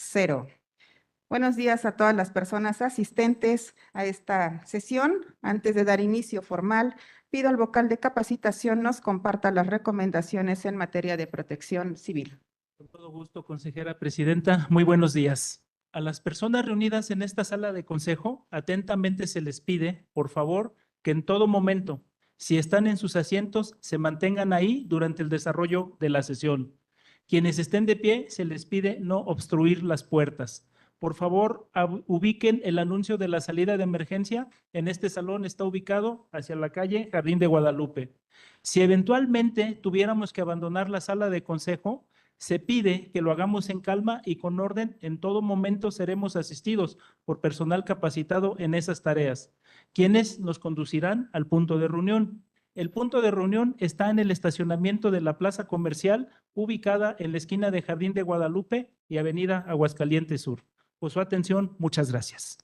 0. Buenos días a todas las personas asistentes a esta sesión. Antes de dar inicio formal, pido al vocal de capacitación nos comparta las recomendaciones en materia de protección civil. Con todo gusto, consejera presidenta. Muy buenos días. A las personas reunidas en esta sala de consejo, atentamente se les pide, por favor, que en todo momento, si están en sus asientos, se mantengan ahí durante el desarrollo de la sesión. Quienes estén de pie, se les pide no obstruir las puertas. Por favor, ubiquen el anuncio de la salida de emergencia. En este salón está ubicado hacia la calle Jardín de Guadalupe. Si eventualmente tuviéramos que abandonar la sala de consejo, se pide que lo hagamos en calma y con orden. En todo momento seremos asistidos por personal capacitado en esas tareas, quienes nos conducirán al punto de reunión. El punto de reunión está en el estacionamiento de la plaza comercial, ubicada en la esquina de Jardín de Guadalupe y Avenida Aguascalientes Sur. Por su atención, muchas gracias.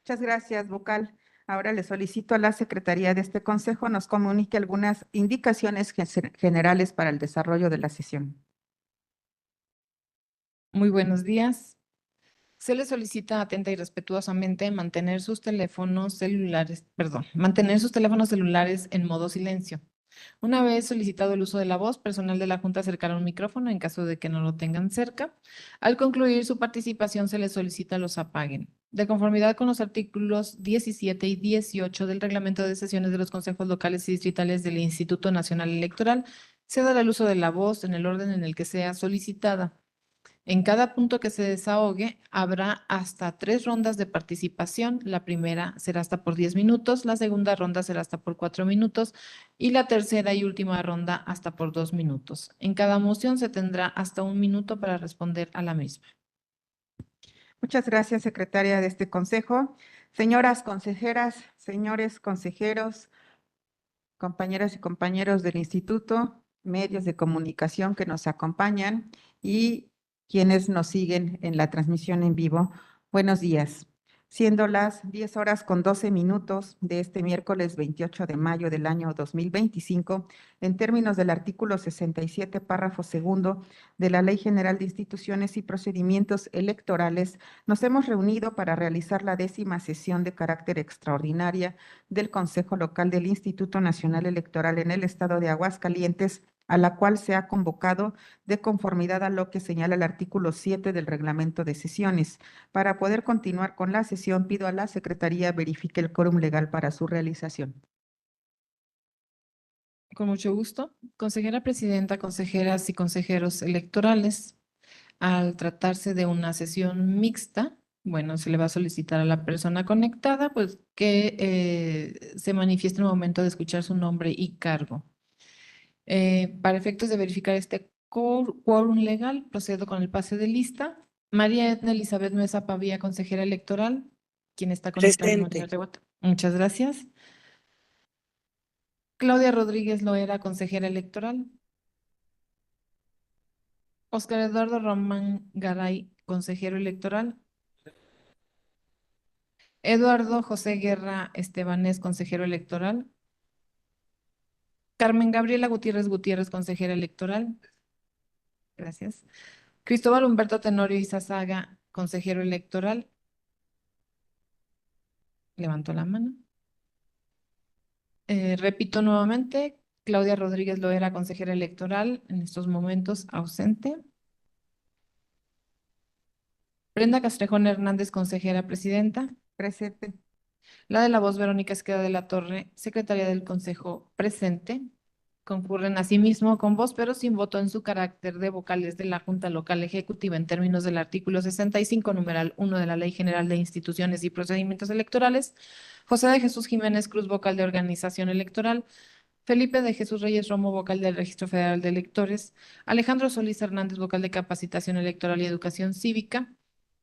Muchas gracias, vocal. Ahora le solicito a la Secretaría de este Consejo nos comunique algunas indicaciones generales para el desarrollo de la sesión. Muy buenos días. Se les solicita atenta y respetuosamente mantener sus teléfonos celulares en modo silencio. Una vez solicitado el uso de la voz, personal de la Junta acercará un micrófono en caso de que no lo tengan cerca. Al concluir su participación, se les solicita los apaguen. De conformidad con los artículos 17 y 18 del Reglamento de Sesiones de los Consejos Locales y Distritales del Instituto Nacional Electoral, se dará el uso de la voz en el orden en el que sea solicitada. En cada punto que se desahogue, habrá hasta 3 rondas de participación. La primera será hasta por 10 minutos, la segunda ronda será hasta por 4 minutos y la tercera y última ronda hasta por 2 minutos. En cada moción se tendrá hasta 1 minuto para responder a la misma. Muchas gracias, secretaria de este consejo. Señoras consejeras, señores consejeros, compañeras y compañeros del instituto, medios de comunicación que nos acompañan y quienes nos siguen en la transmisión en vivo. Buenos días. Siendo las 10:12 de este miércoles 28 de mayo del año 2025, en términos del artículo 67, párrafo segundo de la Ley General de Instituciones y Procedimientos Electorales, nos hemos reunido para realizar la 10ª sesión de carácter extraordinaria del Consejo Local del Instituto Nacional Electoral en el estado de Aguascalientes, a la cual se ha convocado de conformidad a lo que señala el artículo 7 del reglamento de sesiones. Para poder continuar con la sesión, pido a la Secretaría verifique el quórum legal para su realización. Con mucho gusto. Consejera presidenta, consejeras y consejeros electorales, al tratarse de una sesión mixta, bueno, se le va a solicitar a la persona conectada, pues que se manifieste en el momento de escuchar su nombre y cargo. Para efectos de verificar este quórum legal, procedo con el pase de lista. María Edna Elizabeth Mesa Pavía, consejera electoral, quien está conectada de manera remota. Muchas gracias. Claudia Rodríguez Loera, consejera electoral. Oscar Eduardo Román Garay, consejero electoral. Eduardo José Guerra Estebanés, consejero electoral. Carmen Gabriela Gutiérrez Gutiérrez, consejera electoral. Gracias. Cristóbal Humberto Tenorio Izazaga, consejero electoral. Levantó la mano. Repito nuevamente, Claudia Rodríguez Loera, consejera electoral, en estos momentos ausente. Brenda Castrejón Hernández, consejera presidenta. Presente. La de la voz, Verónica Esqueda de la Torre, secretaria del Consejo, presente. Concurren asimismo con voz, pero sin voto en su carácter de vocales de la Junta Local Ejecutiva en términos del artículo 65, numeral 1 de la Ley General de Instituciones y Procedimientos Electorales, José de Jesús Jiménez Cruz, vocal de Organización Electoral, Felipe de Jesús Reyes Romo, vocal del Registro Federal de Electores, Alejandro Solís Hernández, vocal de Capacitación Electoral y Educación Cívica.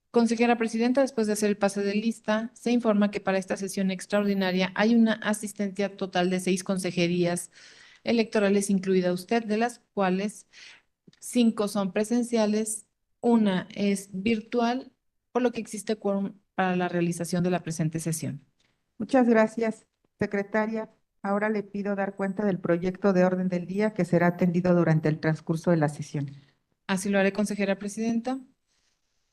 Consejera presidenta, después de hacer el pase de lista, se informa que para esta sesión extraordinaria hay una asistencia total de 6 consejerías electorales, incluida usted, de las cuales 5 son presenciales, una es virtual, por lo que existe quórum para la realización de la presente sesión. Muchas gracias, secretaria. Ahora le pido dar cuenta del proyecto de orden del día que será atendido durante el transcurso de la sesión. Así lo haré, consejera presidenta.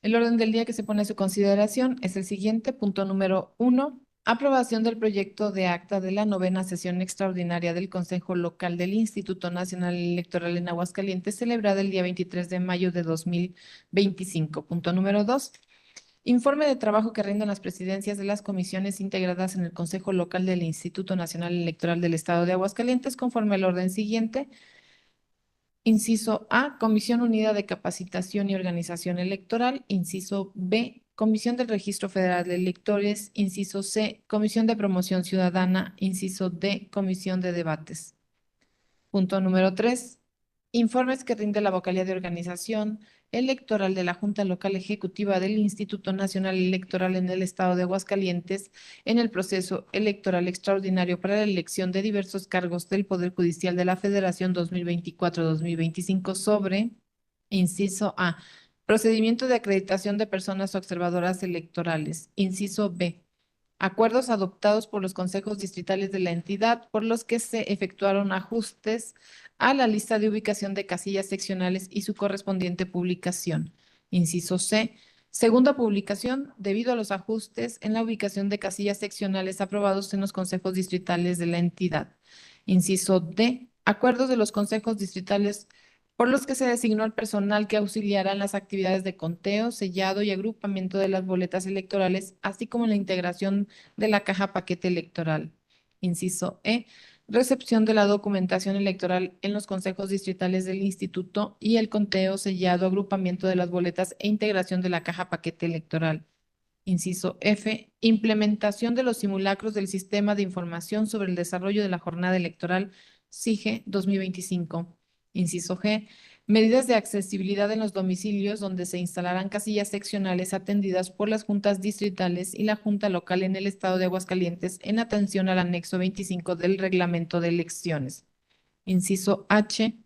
El orden del día que se pone a su consideración es el siguiente. Punto número 1. Aprobación del proyecto de acta de la 9ª sesión extraordinaria del Consejo Local del Instituto Nacional Electoral en Aguascalientes, celebrada el día 23 de mayo de 2025. Punto número 2. Informe de trabajo que rinden las presidencias de las comisiones integradas en el Consejo Local del Instituto Nacional Electoral del Estado de Aguascalientes, conforme al orden siguiente. Inciso A, Comisión Unida de Capacitación y Organización Electoral. Inciso B, Comisión del Registro Federal de Electores. Inciso C, Comisión de Promoción Ciudadana. Inciso D, Comisión de Debates. Punto número 3. Informes que rinde la vocalía de organización electoral de la Junta Local Ejecutiva del Instituto Nacional Electoral en el Estado de Aguascalientes en el proceso electoral extraordinario para la elección de diversos cargos del Poder Judicial de la Federación 2024-2025 sobre, inciso A, procedimiento de acreditación de personas observadoras electorales. Inciso B, acuerdos adoptados por los consejos distritales de la entidad por los que se efectuaron ajustes a la lista de ubicación de casillas seccionales y su correspondiente publicación. Inciso C. Segunda publicación, debido a los ajustes en la ubicación de casillas seccionales aprobados en los consejos distritales de la entidad. Inciso D. Acuerdos de los consejos distritales por los que se designó al personal que auxiliará en las actividades de conteo, sellado y agrupamiento de las boletas electorales, así como en la integración de la caja paquete electoral. Inciso E. Recepción de la documentación electoral en los consejos distritales del instituto y el conteo, sellado, agrupamiento de las boletas e integración de la caja paquete electoral. Inciso F. Implementación de los simulacros del Sistema de Información sobre el Desarrollo de la Jornada Electoral SIGE 2025. Inciso G. Medidas de accesibilidad en los domicilios donde se instalarán casillas seccionales atendidas por las juntas distritales y la junta local en el estado de Aguascalientes en atención al anexo 25 del reglamento de elecciones. Inciso H.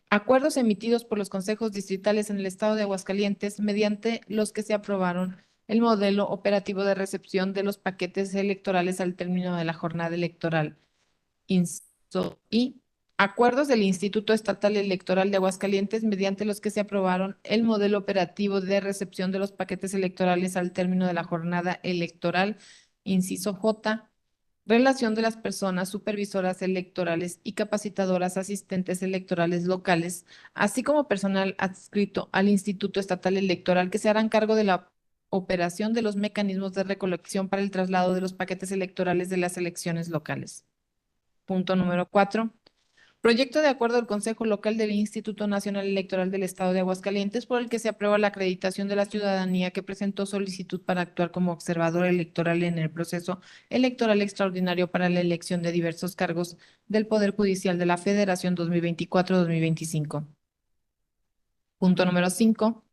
Acuerdos emitidos por los consejos distritales en el estado de Aguascalientes mediante los que se aprobaron el modelo operativo de recepción de los paquetes electorales al término de la jornada electoral. Inciso I. Acuerdos del Instituto Estatal Electoral de Aguascalientes mediante los que se aprobaron el modelo operativo de recepción de los paquetes electorales al término de la jornada electoral. Inciso J. Relación de las personas supervisoras electorales y capacitadoras asistentes electorales locales, así como personal adscrito al Instituto Estatal Electoral que se harán cargo de la operación de los mecanismos de recolección para el traslado de los paquetes electorales de las elecciones locales. Punto número 4. Proyecto de acuerdo del Consejo Local del Instituto Nacional Electoral del Estado de Aguascalientes por el que se aprueba la acreditación de la ciudadanía que presentó solicitud para actuar como observador electoral en el proceso electoral extraordinario para la elección de diversos cargos del Poder Judicial de la Federación 2024-2025. Punto número 5.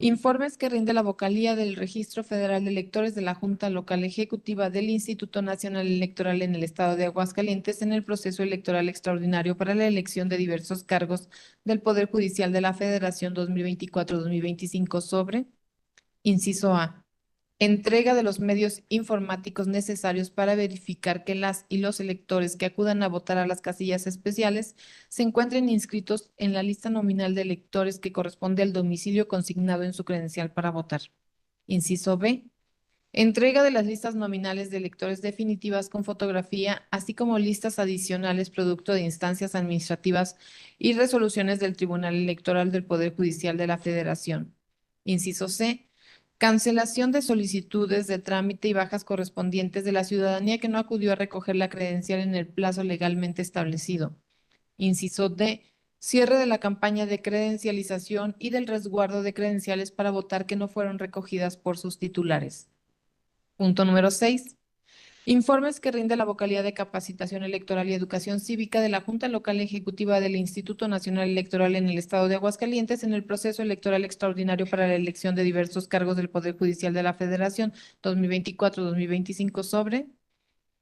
Informes que rinde la vocalía del Registro Federal de Electores de la Junta Local Ejecutiva del Instituto Nacional Electoral en el Estado de Aguascalientes en el proceso electoral extraordinario para la elección de diversos cargos del Poder Judicial de la Federación 2024-2025 sobre, inciso A, entrega de los medios informáticos necesarios para verificar que las y los electores que acudan a votar a las casillas especiales se encuentren inscritos en la lista nominal de electores que corresponde al domicilio consignado en su credencial para votar. Inciso B. Entrega de las listas nominales de electores definitivas con fotografía, así como listas adicionales producto de instancias administrativas y resoluciones del Tribunal Electoral del Poder Judicial de la Federación. Inciso C. Cancelación de solicitudes de trámite y bajas correspondientes de la ciudadanía que no acudió a recoger la credencial en el plazo legalmente establecido. Inciso D. Cierre de la campaña de credencialización y del resguardo de credenciales para votar que no fueron recogidas por sus titulares. Punto número 6. Informes que rinde la vocalía de Capacitación Electoral y Educación Cívica de la Junta Local Ejecutiva del Instituto Nacional Electoral en el Estado de Aguascalientes en el proceso electoral extraordinario para la elección de diversos cargos del Poder Judicial de la Federación 2024-2025 sobre,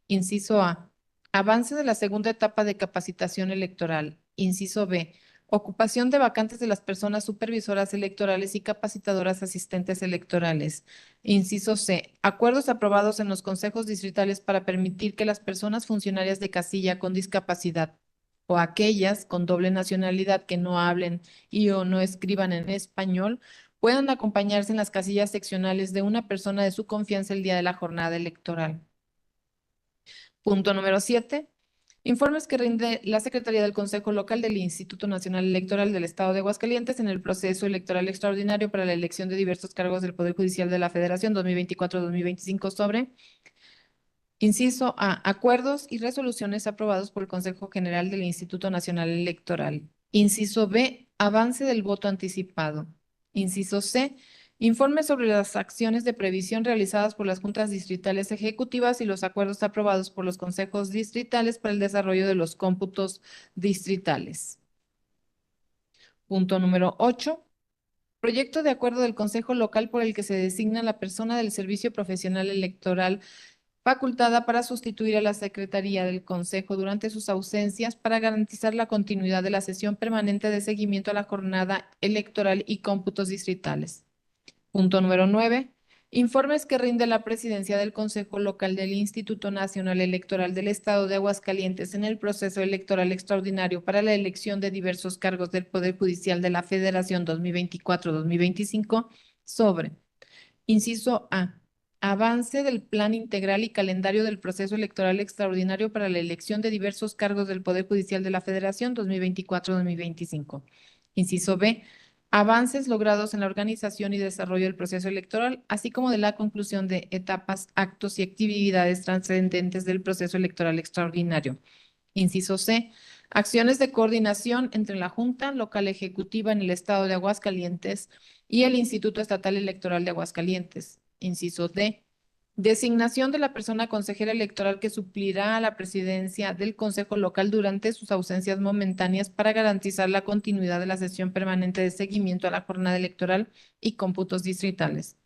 inciso A, avance de la segunda etapa de capacitación electoral. Inciso B, ocupación de vacantes de las personas supervisoras electorales y capacitadoras asistentes electorales. Inciso C, acuerdos aprobados en los consejos distritales para permitir que las personas funcionarias de casilla con discapacidad o aquellas con doble nacionalidad que no hablen y o no escriban en español puedan acompañarse en las casillas seccionales de una persona de su confianza el día de la jornada electoral. Punto número 7. Informes que rinde la Secretaría del Consejo Local del Instituto Nacional Electoral del Estado de Aguascalientes en el proceso electoral extraordinario para la elección de diversos cargos del Poder Judicial de la Federación 2024-2025 sobre, inciso A, acuerdos y resoluciones aprobados por el Consejo General del Instituto Nacional Electoral. Inciso B, avance del voto anticipado. Inciso C, informe sobre las acciones de previsión realizadas por las juntas distritales ejecutivas y los acuerdos aprobados por los consejos distritales para el desarrollo de los cómputos distritales. Punto número 8. Proyecto de acuerdo del Consejo Local por el que se designa la persona del Servicio Profesional Electoral facultada para sustituir a la Secretaría del Consejo durante sus ausencias para garantizar la continuidad de la sesión permanente de seguimiento a la jornada electoral y cómputos distritales. Punto número 9. Informes que rinde la presidencia del Consejo Local del Instituto Nacional Electoral del Estado de Aguascalientes en el proceso electoral extraordinario para la elección de diversos cargos del Poder Judicial de la Federación 2024-2025 sobre, inciso A, avance del plan integral y calendario del proceso electoral extraordinario para la elección de diversos cargos del Poder Judicial de la Federación 2024-2025. Inciso B, avances logrados en la organización y desarrollo del proceso electoral, así como de la conclusión de etapas, actos y actividades trascendentes del proceso electoral extraordinario. Inciso C, acciones de coordinación entre la Junta Local Ejecutiva en el Estado de Aguascalientes y el Instituto Estatal Electoral de Aguascalientes. Inciso D, designación de la persona consejera electoral que suplirá a la presidencia del Consejo Local durante sus ausencias momentáneas para garantizar la continuidad de la sesión permanente de seguimiento a la jornada electoral y cómputos distritales.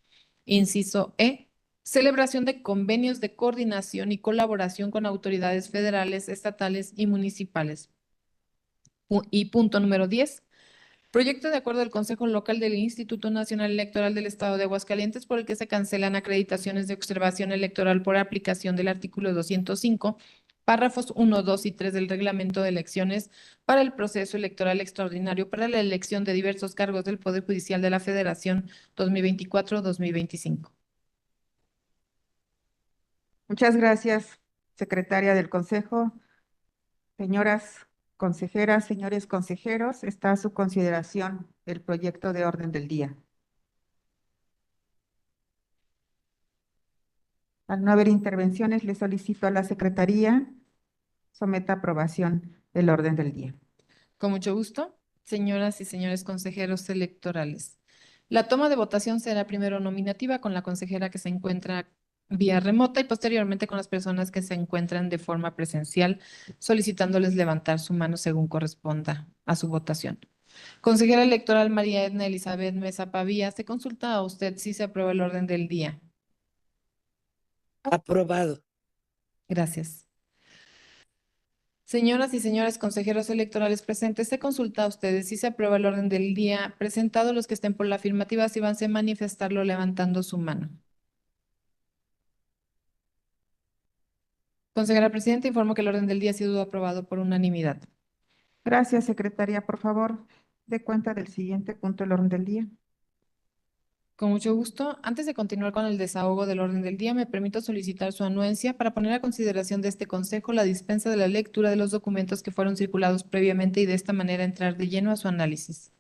Inciso E, celebración de convenios de coordinación y colaboración con autoridades federales, estatales y municipales. Y punto número 10. Proyecto de acuerdo del Consejo Local del Instituto Nacional Electoral del Estado de Aguascalientes por el que se cancelan acreditaciones de observación electoral por aplicación del artículo 205, párrafos 1, 2 y 3 del Reglamento de Elecciones para el proceso electoral extraordinario para la elección de diversos cargos del Poder Judicial de la Federación 2024-2025. Muchas gracias, secretaria del Consejo. Señoras consejeras, señores consejeros, está a su consideración el proyecto de orden del día. Al no haber intervenciones, le solicito a la Secretaría someta a aprobación el orden del día. Con mucho gusto, señoras y señores consejeros electorales. La toma de votación será primero nominativa con la consejera que se encuentra vía remota y posteriormente con las personas que se encuentran de forma presencial, solicitándoles levantar su mano según corresponda a su votación. Consejera electoral María Edna Elizabeth Mesa Pavía, se consulta a usted si se aprueba el orden del día. Aprobado. Gracias. Señoras y señores consejeros electorales presentes, se consulta a ustedes si se aprueba el orden del día presentado. Los que estén por la afirmativa, si van a manifestarlo levantando su mano. Consejera Presidenta, informo que el orden del día ha sido aprobado por unanimidad. Gracias, secretaria. Por favor, dé cuenta del siguiente punto del orden del día. Con mucho gusto. Antes de continuar con el desahogo del orden del día, me permito solicitar su anuencia para poner a consideración de este Consejo la dispensa de la lectura de los documentos que fueron circulados previamente y de esta manera entrar de lleno a su análisis.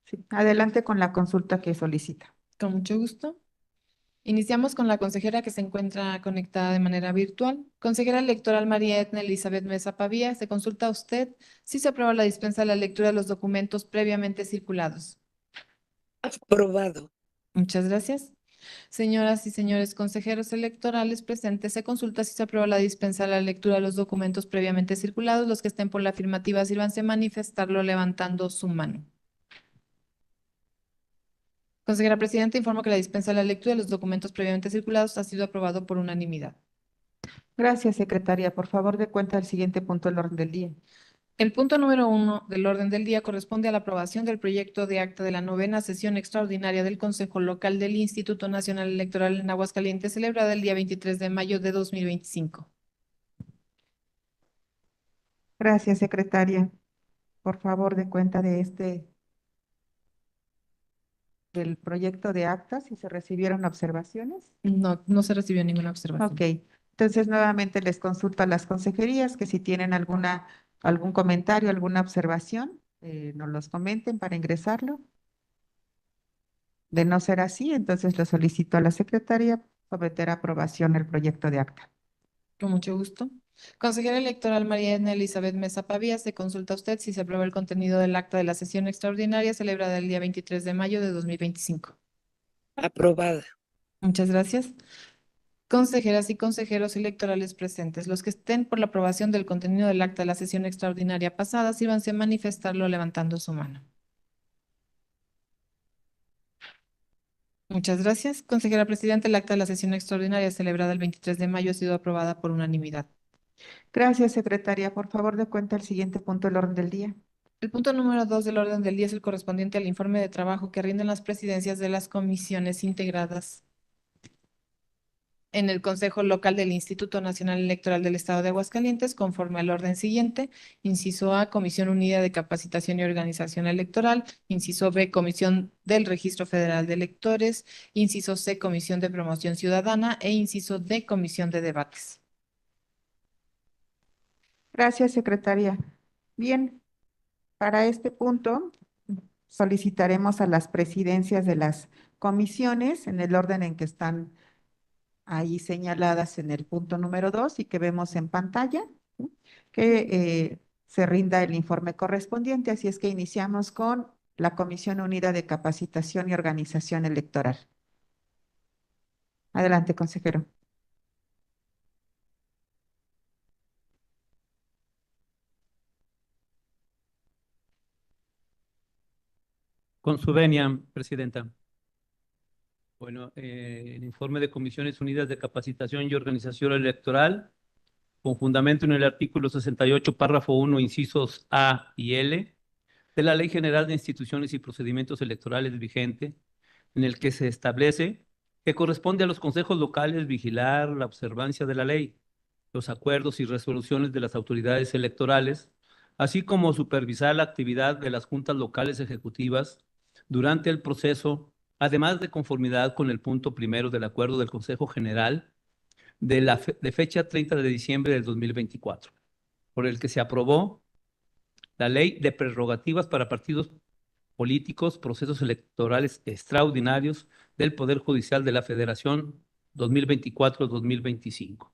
Sí, adelante con la consulta que solicita. Con mucho gusto. Iniciamos con la consejera que se encuentra conectada de manera virtual. Consejera electoral María Edna Elizabeth Mesa Pavía, se consulta a usted si se aprueba la dispensa de la lectura de los documentos previamente circulados. Aprobado. Muchas gracias. Señoras y señores consejeros electorales presentes, se consulta si se aprueba la dispensa de la lectura de los documentos previamente circulados. Los que estén por la afirmativa, sírvanse a manifestarlo levantando su mano. Consejera Presidenta, informo que la dispensa de la lectura de los documentos previamente circulados ha sido aprobado por unanimidad. Gracias, secretaria. Por favor, dé cuenta del siguiente punto del orden del día. El punto número 1 del orden del día corresponde a la aprobación del proyecto de acta de la 9ª sesión extraordinaria del Consejo Local del Instituto Nacional Electoral en Aguascalientes, celebrada el día 23 de mayo de 2025. Gracias, secretaria. Por favor, dé cuenta de este del proyecto de acta, si se recibieron observaciones. No, no se recibió ninguna observación. Ok, entonces nuevamente les consulto a las consejerías que si tienen algún comentario, alguna observación, nos los comenten para ingresarlo. De no ser así, entonces lo solicito a la secretaria someter a aprobación el proyecto de acta. Con mucho gusto. Consejera electoral María Elizabeth Mesa Pavía, se consulta a usted si se aprueba el contenido del acta de la sesión extraordinaria celebrada el día 23 de mayo de 2025. Aprobada. Muchas gracias. Consejeras y consejeros electorales presentes, los que estén por la aprobación del contenido del acta de la sesión extraordinaria pasada, sírvanse a manifestarlo levantando su mano. Muchas gracias. Consejera presidenta, el acta de la sesión extraordinaria celebrada el 23 de mayo ha sido aprobada por unanimidad. Gracias, secretaria. Por favor, de cuenta el siguiente punto del orden del día. El punto número 2 del orden del día es el correspondiente al informe de trabajo que rinden las presidencias de las comisiones integradas en el Consejo Local del Instituto Nacional Electoral del Estado de Aguascalientes, conforme al orden siguiente. Inciso A, Comisión Unida de Capacitación y Organización Electoral. Inciso B, Comisión del Registro Federal de Electores. Inciso C, Comisión de Promoción Ciudadana. E inciso D, Comisión de Debates. Gracias, secretaria. Bien, para este punto solicitaremos a las presidencias de las comisiones en el orden en que están ahí señaladas en el punto número 2 y que vemos en pantalla, ¿sí? Que se rinda el informe correspondiente. Así es que iniciamos con la Comisión Unida de Capacitación y Organización Electoral. Adelante, consejero. Con su venia, Presidenta. Bueno, el informe de Comisiones Unidas de Capacitación y Organización Electoral, con fundamento en el artículo 68, párrafo 1, incisos A y L, de la Ley General de Instituciones y Procedimientos Electorales vigente, en el que se establece que corresponde a los consejos locales vigilar la observancia de la ley, los acuerdos y resoluciones de las autoridades electorales, así como supervisar la actividad de las juntas locales ejecutivas durante el proceso, además de conformidad con el punto primero del acuerdo del Consejo General de fecha 30 de diciembre del 2024, por el que se aprobó la Ley de Prerrogativas para Partidos Políticos, Procesos Electorales Extraordinarios del Poder Judicial de la Federación 2024-2025.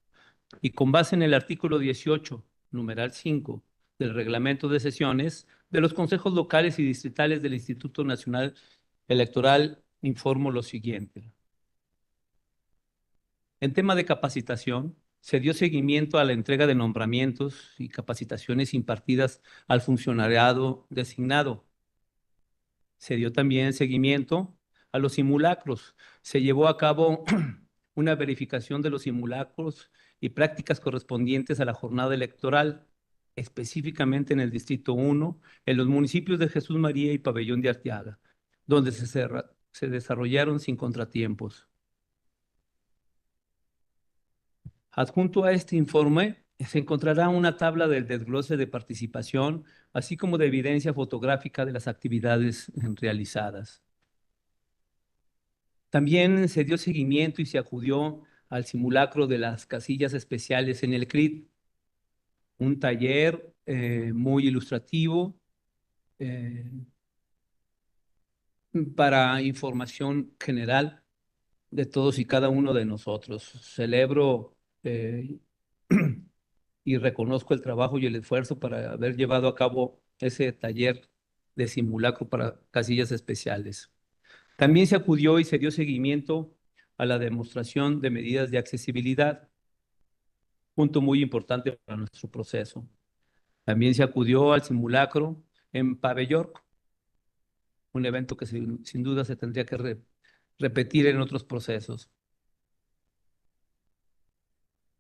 Y con base en el artículo 18, numeral 5 del Reglamento de Sesiones de los Consejos Locales y Distritales del Instituto Nacional Electoral, informo lo siguiente. En tema de capacitación, se dio seguimiento a la entrega de nombramientos y capacitaciones impartidas al funcionariado designado. Se dio también seguimiento a los simulacros. Se llevó a cabo una verificación de los simulacros y prácticas correspondientes a la jornada electoral, específicamente en el Distrito 1, en los municipios de Jesús María y Pabellón de Arteaga, donde se desarrollaron sin contratiempos. Adjunto a este informe se encontrará una tabla del desglose de participación, así como de evidencia fotográfica de las actividades realizadas. También se dio seguimiento y se acudió al simulacro de las casillas especiales en el CRIT, un taller muy ilustrativo para información general de todos y cada uno de nosotros. Celebro y reconozco el trabajo y el esfuerzo para haber llevado a cabo ese taller de simulacro para casillas especiales. También se acudió y se dio seguimiento a la demostración de medidas de accesibilidad, punto muy importante para nuestro proceso. También se acudió al simulacro en Pabellón, un evento que sin duda se tendría que repetir en otros procesos.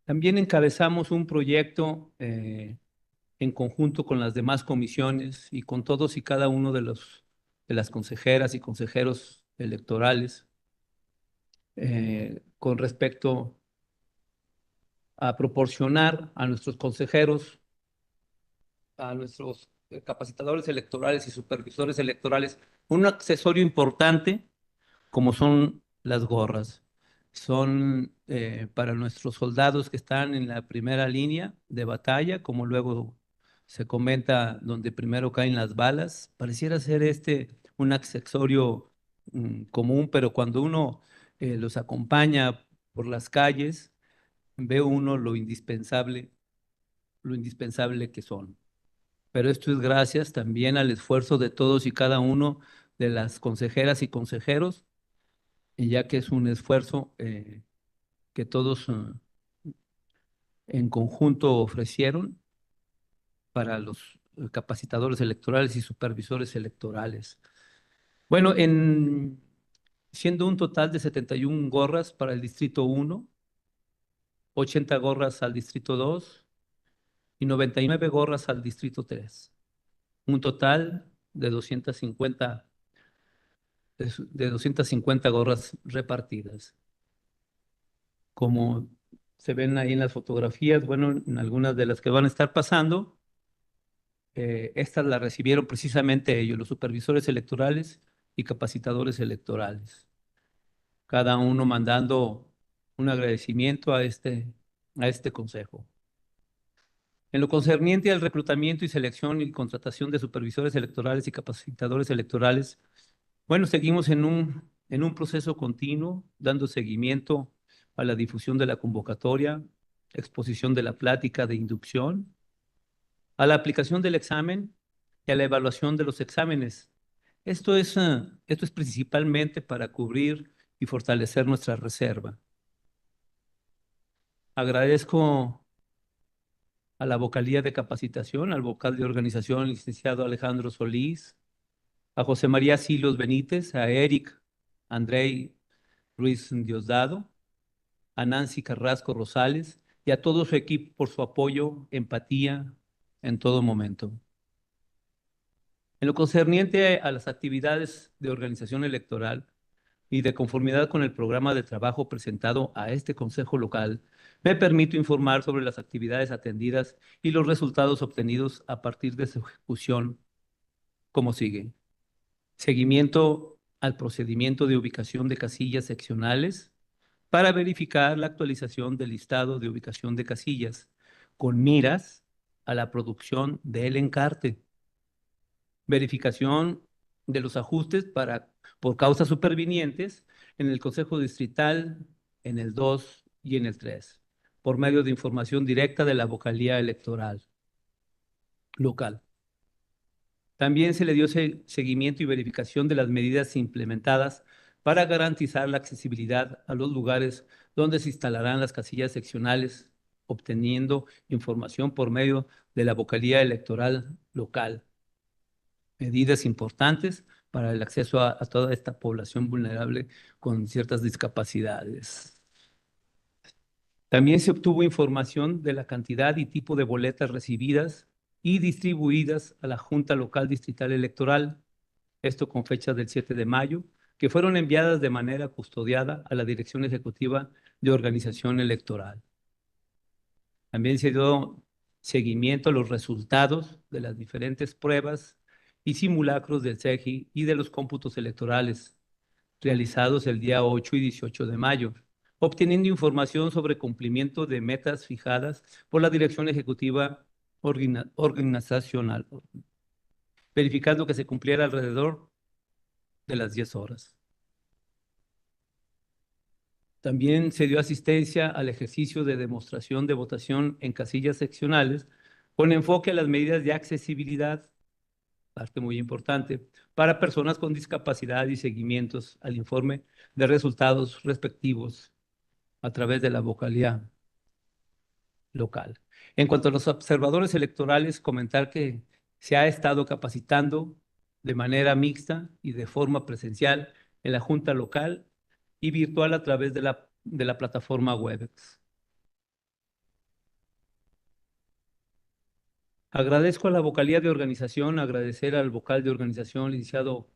También encabezamos un proyecto en conjunto con las demás comisiones y con todos y cada uno de las consejeras y consejeros electorales con respecto a proporcionar a nuestros consejeros, a nuestros capacitadores electorales y supervisores electorales un accesorio importante como son las gorras. Son para nuestros soldados que están en la primera línea de batalla, como luego se comenta, donde primero caen las balas. Pareciera ser un accesorio común, pero cuando uno los acompaña por las calles, ve uno lo indispensable que son. Pero esto es gracias también al esfuerzo de todos y cada uno de las consejeras y consejeros, y ya que es un esfuerzo que todos en conjunto ofrecieron para los capacitadores electorales y supervisores electorales. Bueno, siendo un total de 71 gorras para el Distrito 1, 80 gorras al Distrito 2 y 99 gorras al Distrito 3. Un total de 250 gorras repartidas. Como se ven ahí en las fotografías, bueno, en algunas de las que van a estar pasando, estas las recibieron precisamente ellos, los supervisores electorales y capacitadores electorales, cada uno mandando un agradecimiento a este consejo. En lo concerniente al reclutamiento y selección y contratación de supervisores electorales y capacitadores electorales, bueno, seguimos en un proceso continuo, dando seguimiento a la difusión de la convocatoria, exposición de la plática de inducción, a la aplicación del examen y a la evaluación de los exámenes. Esto es principalmente para cubrir y fortalecer nuestra reserva. Agradezco a la vocalía de capacitación, al vocal de organización, licenciado Alejandro Solís, a José María Silos Benítez, a Eric Andrei Ruiz Diosdado, a Nancy Carrasco Rosales y a todo su equipo por su apoyo, empatía en todo momento. En lo concerniente a las actividades de organización electoral y de conformidad con el programa de trabajo presentado a este Consejo Local, me permito informar sobre las actividades atendidas y los resultados obtenidos a partir de su ejecución, como sigue. Seguimiento al procedimiento de ubicación de casillas seccionales para verificar la actualización del listado de ubicación de casillas, con miras a la producción del encarte. Verificación de los ajustes por causas supervinientes en el Consejo Distrital, en el 2 y en el 3, por medio de información directa de la vocalía electoral local. También se le dio seguimiento y verificación de las medidas implementadas para garantizar la accesibilidad a los lugares donde se instalarán las casillas seccionales, obteniendo información por medio de la vocalía electoral local. Medidas importantes para el acceso a toda esta población vulnerable con ciertas discapacidades. También se obtuvo información de la cantidad y tipo de boletas recibidas y distribuidas a la Junta Local Distrital Electoral, esto con fecha del 7 de mayo, que fueron enviadas de manera custodiada a la Dirección Ejecutiva de Organización Electoral. También se dio seguimiento a los resultados de las diferentes pruebas y simulacros del CEGI y de los cómputos electorales realizados el día 8 y 18 de mayo, obteniendo información sobre cumplimiento de metas fijadas por la Dirección Ejecutiva Organizacional, verificando que se cumpliera alrededor de las 10 horas. También se dio asistencia al ejercicio de demostración de votación en casillas seccionales con enfoque a las medidas de accesibilidad, parte muy importante, para personas con discapacidad y seguimientos al informe de resultados respectivos a través de la vocalía local. En cuanto a los observadores electorales, comentar que se ha estado capacitando de manera mixta y de forma presencial en la Junta Local y virtual a través de la plataforma Webex. Agradezco a la vocalía de organización, agradecer al vocal de organización, licenciado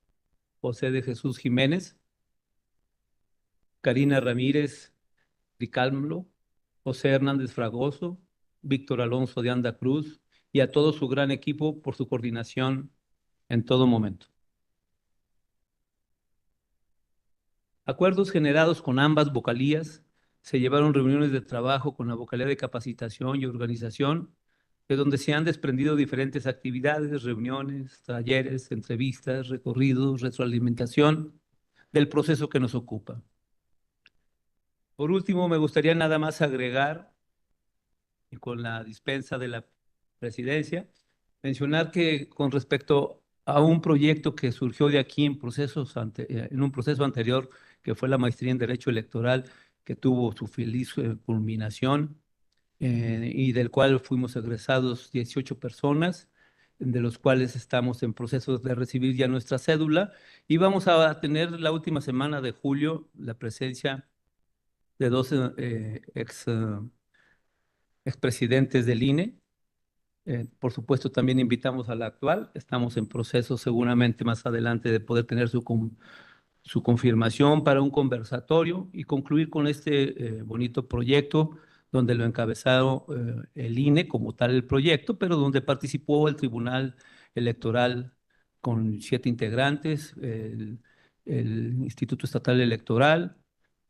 José de Jesús Jiménez, Karina Ramírez Ricalmo, José Hernández Fragoso, Víctor Alonso de Anda Cruz y a todo su gran equipo por su coordinación en todo momento. Acuerdos generados con ambas vocalías. Se llevaron reuniones de trabajo con la vocalía de capacitación y organización, de donde se han desprendido diferentes actividades, reuniones, talleres, entrevistas, recorridos, retroalimentación del proceso que nos ocupa. Por último, me gustaría nada más agregar, y con la dispensa de la presidencia, mencionar que con respecto a un proyecto que surgió de aquí en un proceso anterior, que fue la maestría en Derecho Electoral, que tuvo su feliz culminación, y del cual fuimos egresados 18 personas, de los cuales estamos en proceso de recibir ya nuestra cédula, y vamos a tener la última semana de julio la presencia de dos expresidentes del INE. Por supuesto, también invitamos a la actual. Estamos en proceso seguramente más adelante de poder tener su confirmación para un conversatorio y concluir con este bonito proyecto donde lo encabezaron el INE como tal el proyecto, pero donde participó el Tribunal Electoral con 7 integrantes, el Instituto Estatal Electoral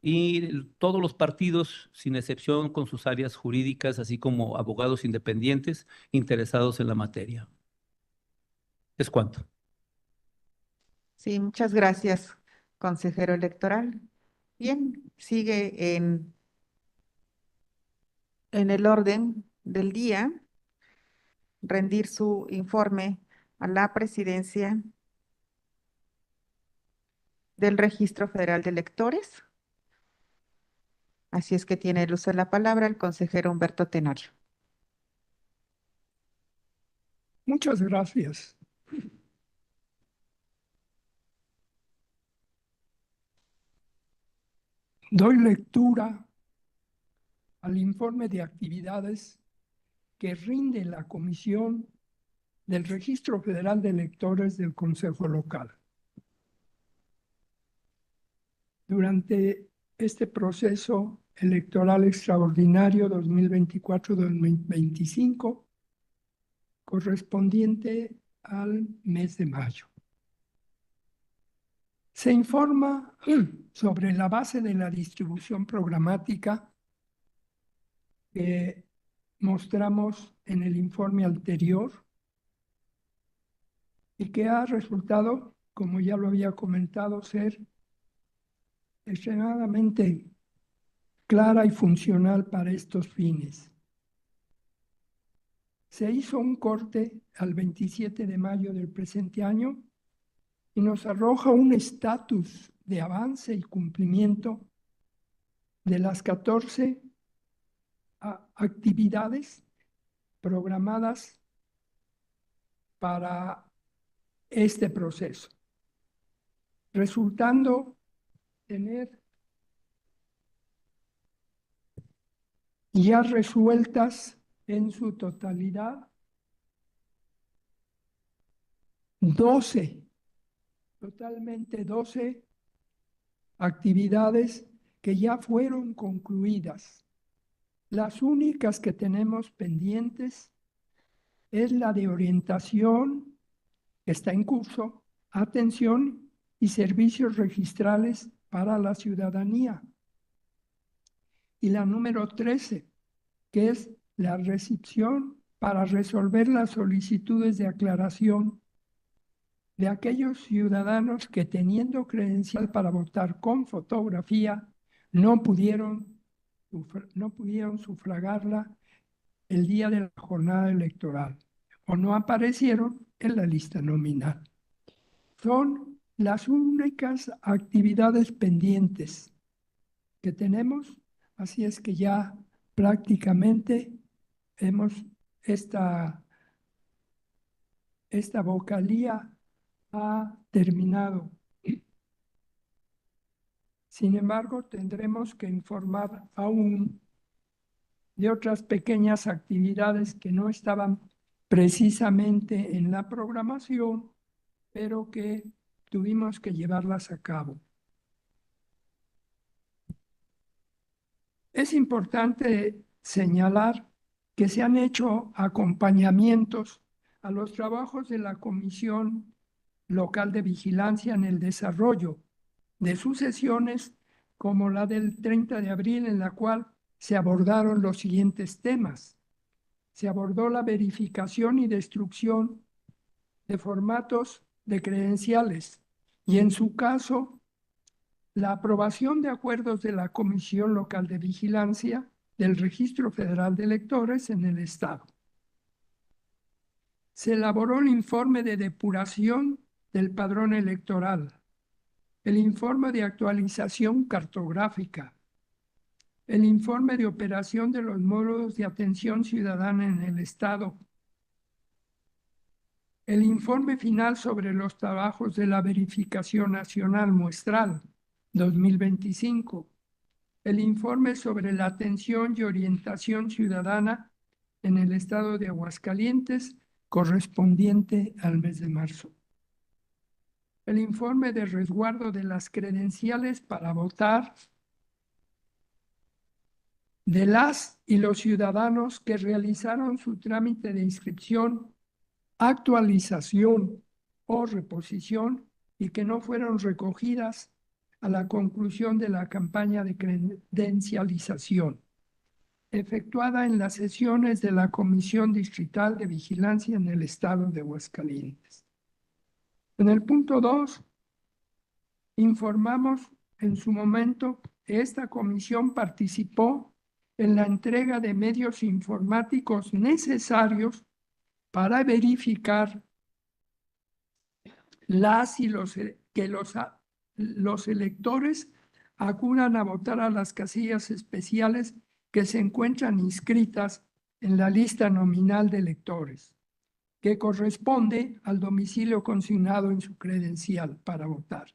y todos los partidos, sin excepción, con sus áreas jurídicas, así como abogados independientes interesados en la materia. Es cuanto. Sí, muchas gracias, consejero electoral. Bien, sigue en el orden del día rendir su informe a la presidencia del Registro Federal de Electores. Así es que tiene el uso de la palabra el consejero Humberto Tenorio. Muchas gracias. Doy lectura al informe de actividades que rinde la Comisión del Registro Federal de Electores del Consejo Local. Durante este proceso electoral extraordinario 2024-2025, correspondiente al mes de mayo, se informa sobre la base de la distribución programática que mostramos en el informe anterior y que ha resultado, como ya lo había comentado, ser extremadamente clara y funcional para estos fines. Se hizo un corte al 27 de mayo del presente año y nos arroja un estatus de avance y cumplimiento de las 14 actividades programadas para este proceso, resultando tener ya resueltas en su totalidad 12 actividades que ya fueron concluidas. Las únicas que tenemos pendientes es la de orientación, que está en curso, atención y servicios registrales para la ciudadanía. Y la número 13, que es la recepción para resolver las solicitudes de aclaración de aquellos ciudadanos que, teniendo credencial para votar con fotografía, no pudieron sufragarla el día de la jornada electoral o no aparecieron en la lista nominal. Son las únicas actividades pendientes que tenemos, así es que ya prácticamente esta vocalía ha terminado. Sin embargo, tendremos que informar aún de otras pequeñas actividades que no estaban precisamente en la programación, pero que tuvimos que llevarlas a cabo. Es importante señalar que se han hecho acompañamientos a los trabajos de la Comisión Local de Vigilancia en el Desarrollo, de sus sesiones, como la del 30 de abril, en la cual se abordaron los siguientes temas. Se abordó la verificación y destrucción de formatos de credenciales y, en su caso, la aprobación de acuerdos de la Comisión Local de Vigilancia del Registro Federal de Electores en el Estado. Se elaboró el informe de depuración del padrón electoral, el informe de actualización cartográfica, el informe de operación de los módulos de atención ciudadana en el Estado, el informe final sobre los trabajos de la verificación nacional muestral 2025, el informe sobre la atención y orientación ciudadana en el Estado de Aguascalientes correspondiente al mes de marzo, el informe de resguardo de las credenciales para votar de las y los ciudadanos que realizaron su trámite de inscripción, actualización o reposición y que no fueron recogidas a la conclusión de la campaña de credencialización efectuada en las sesiones de la Comisión Distrital de Vigilancia en el Estado de Aguascalientes. En el punto 2, informamos en su momento que esta comisión participó en la entrega de medios informáticos necesarios para verificar que los electores acudan a votar a las casillas especiales que se encuentran inscritas en la lista nominal de electores, que corresponde al domicilio consignado en su credencial para votar.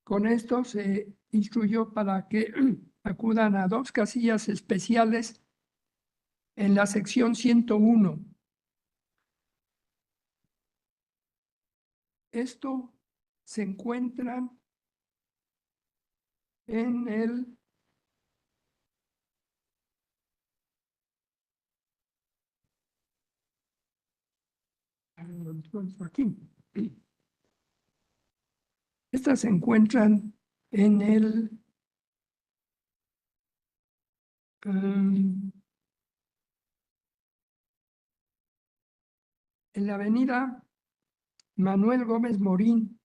Con esto se instruyó para que acudan a 2 casillas especiales en la sección 101. Esto se encuentra en el aquí. Estas se encuentran en el en la avenida Manuel Gómez Morín,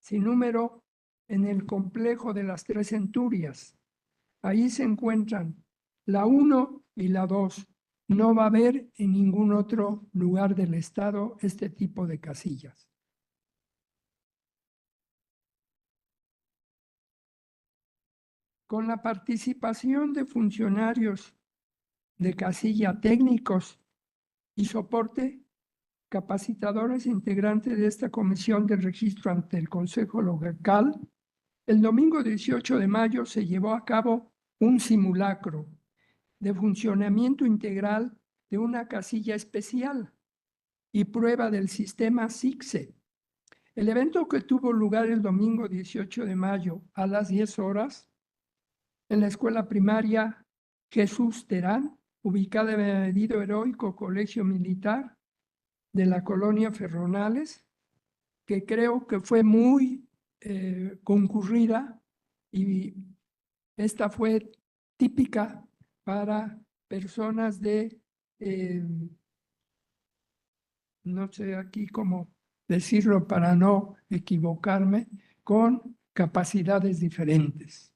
sin número, en el complejo de las 3 Centurias. Ahí se encuentran la 1 y la 2. No va a haber en ningún otro lugar del estado este tipo de casillas. Con la participación de funcionarios de casilla, técnicos y soporte, capacitadores integrantes de esta comisión de registro ante el Consejo Local, el domingo 18 de mayo se llevó a cabo un simulacro de funcionamiento integral de una casilla especial y prueba del sistema SICSE. El evento, que tuvo lugar el domingo 18 de mayo a las 10 horas en la escuela primaria Jesús Terán, ubicada en el Medido Heroico Colegio Militar de la colonia Ferronales, que creo que fue muy concurrida, y esta fue típica para personas de, no sé aquí cómo decirlo para no equivocarme, con capacidades diferentes.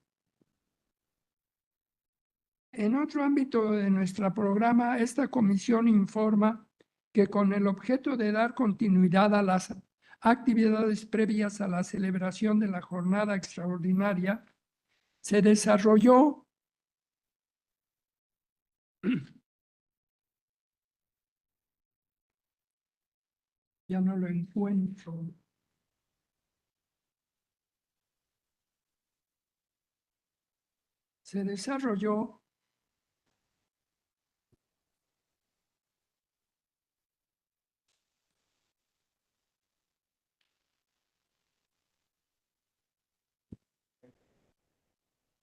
En otro ámbito de nuestro programa, esta comisión informa que, con el objeto de dar continuidad a las actividades previas a la celebración de la jornada extraordinaria, se desarrolló ya no lo encuentro. Se desarrolló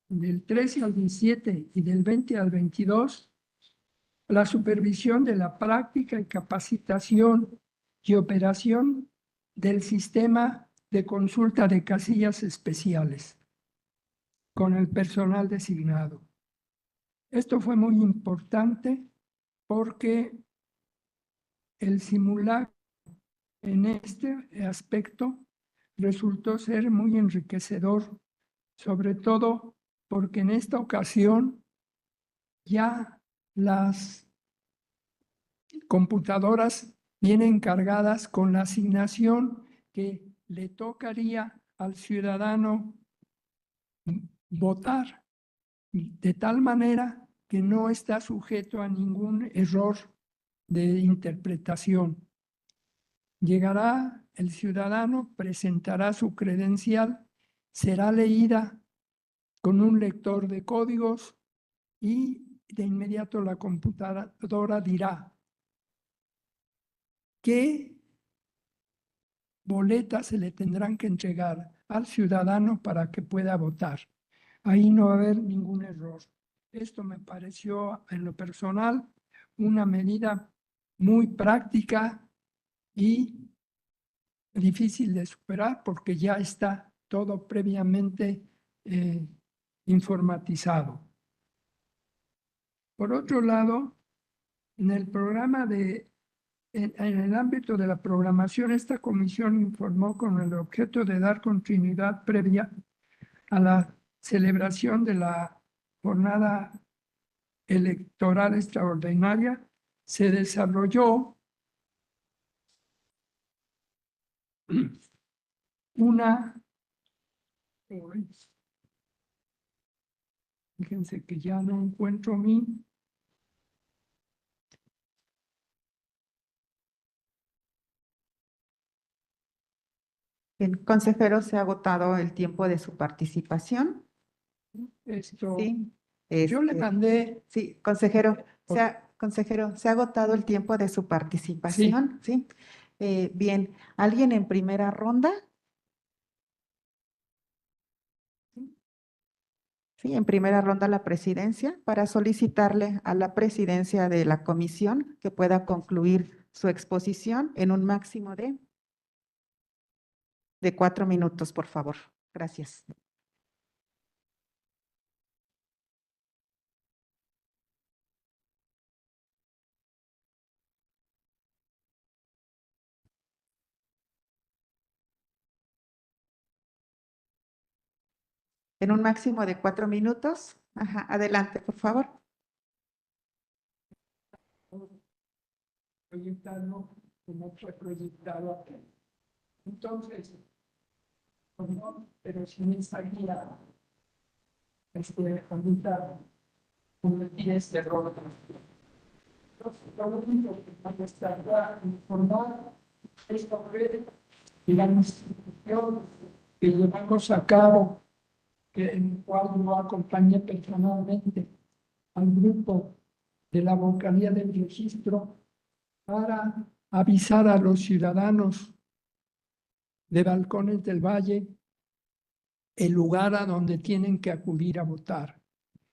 del 13 al 17 y del 20 al 22, la supervisión de la práctica y capacitación y operación del sistema de consulta de casillas especiales con el personal designado. Esto fue muy importante porque el simulacro en este aspecto resultó ser muy enriquecedor, sobre todo porque en esta ocasión ya las computadoras vienen cargadas con la asignación que le tocaría al ciudadano votar, de tal manera que no está sujeto a ningún error de interpretación. Llegará el ciudadano, presentará su credencial, será leída con un lector de códigos y de inmediato la computadora dirá qué boletas se le tendrán que entregar al ciudadano para que pueda votar. Ahí no va a haber ningún error. Esto me pareció en lo personal una medida muy práctica y difícil de superar porque ya está todo previamente informatizado. Por otro lado, en el programa en el ámbito de la programación, esta comisión informó con el objeto de dar continuidad previa a la celebración de la jornada electoral extraordinaria, se desarrolló una, fíjense que ya no encuentro El consejero, se ha agotado el tiempo de su participación. esto. Sí. Yo le mandé, Sí, consejero, consejero, se ha agotado el tiempo de su participación. Sí. Bien, ¿alguien en primera ronda? Sí, en primera ronda la presidencia, para solicitarle a la presidencia de la comisión que pueda concluir su exposición en un máximo de 4 minutos, por favor. Gracias. En un máximo de 4 minutos. Ajá, adelante, por favor. proyectarlo como fue proyectado aquí. Entonces, perdón, pero si me salía ahorita cometí este error. Entonces, lo único que me gustaría informar es sobre la institución que llevamos a cabo, en el cual yo acompañé personalmente al grupo de la vocalía del registro para avisar a los ciudadanos de Balcones del Valle el lugar a donde tienen que acudir a votar.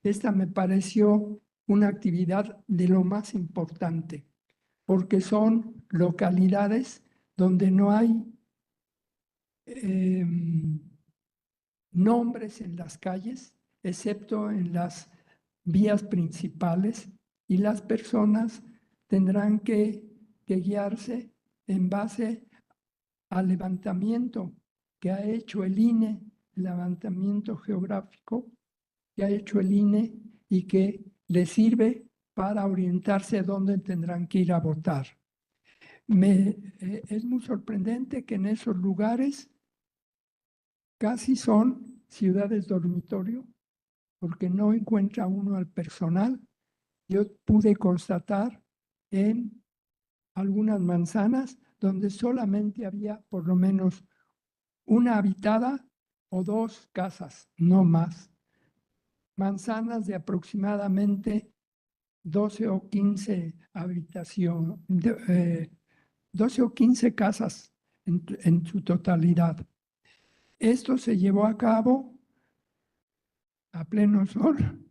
Esta me pareció una actividad de lo más importante, porque son localidades donde no hay nombres en las calles, excepto en las vías principales, y las personas tendrán que guiarse en base al levantamiento que ha hecho el INE, el levantamiento geográfico que ha hecho el INE y que les sirve para orientarse a dónde tendrán que ir a votar. Es muy sorprendente que en esos lugares casi son ciudades dormitorio, porque no encuentra uno al personal. Yo pude constatar en algunas manzanas donde solamente había por lo menos una habitada o 2 casas, no más. Manzanas de aproximadamente 12 o 15 habitaciones, 12 o 15 casas en su totalidad. Esto se llevó a cabo a pleno sol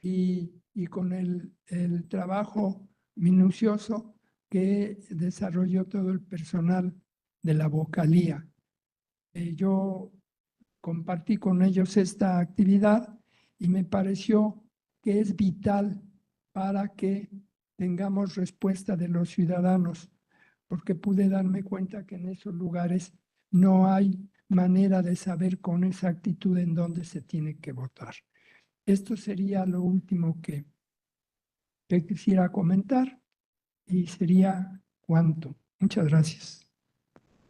y con el trabajo minucioso que desarrolló todo el personal de la vocalía. Yo compartí con ellos esta actividad y me pareció que es vital para que tengamos respuesta de los ciudadanos, porque pude darme cuenta que en esos lugares no hay manera de saber con exactitud en dónde se tiene que votar. Esto sería lo último que quisiera comentar y sería cuanto. Muchas gracias.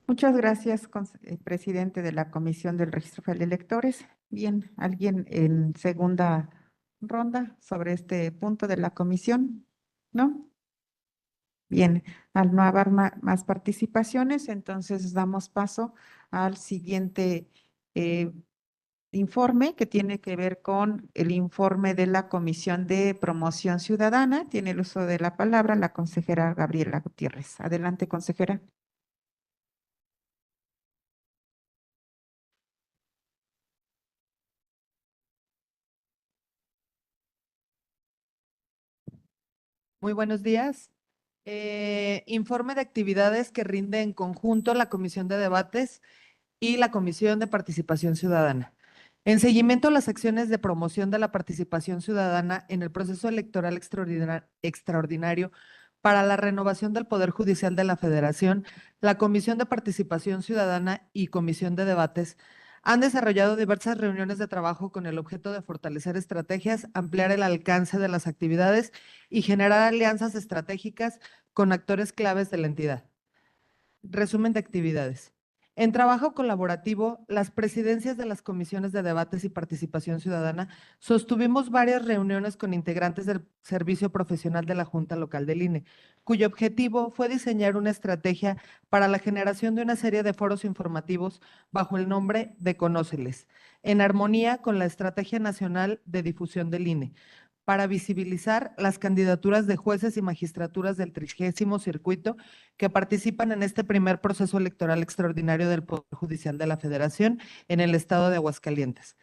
Muchas gracias, presidente de la Comisión del Registro Federal de Electores. Bien, ¿alguien en segunda ronda sobre este punto de la comisión? ¿No? Bien, al no haber más participaciones, entonces damos paso al siguiente informe que tiene que ver con el informe de la Comisión de Promoción Ciudadana. Tiene el uso de la palabra la consejera Gabriela Gutiérrez. Adelante, consejera. Muy buenos días. Informe de actividades que rinde en conjunto la Comisión de Debates y la Comisión de Participación Ciudadana. En seguimiento a las acciones de promoción de la participación ciudadana en el proceso electoral extraordinario para la renovación del Poder Judicial de la Federación, la Comisión de Participación Ciudadana y Comisión de Debates han desarrollado diversas reuniones de trabajo con el objeto de fortalecer estrategias, ampliar el alcance de las actividades y generar alianzas estratégicas con actores claves de la entidad. Resumen de actividades. En trabajo colaborativo, las presidencias de las comisiones de debates y participación ciudadana sostuvimos varias reuniones con integrantes del servicio profesional de la Junta Local del INE, cuyo objetivo fue diseñar una estrategia para la generación de una serie de foros informativos bajo el nombre de Conóceles, en armonía con la Estrategia Nacional de Difusión del INE, para visibilizar las candidaturas de jueces y magistraturas del 30º circuito que participan en este primer proceso electoral extraordinario del Poder Judicial de la Federación en el estado de Aguascalientes.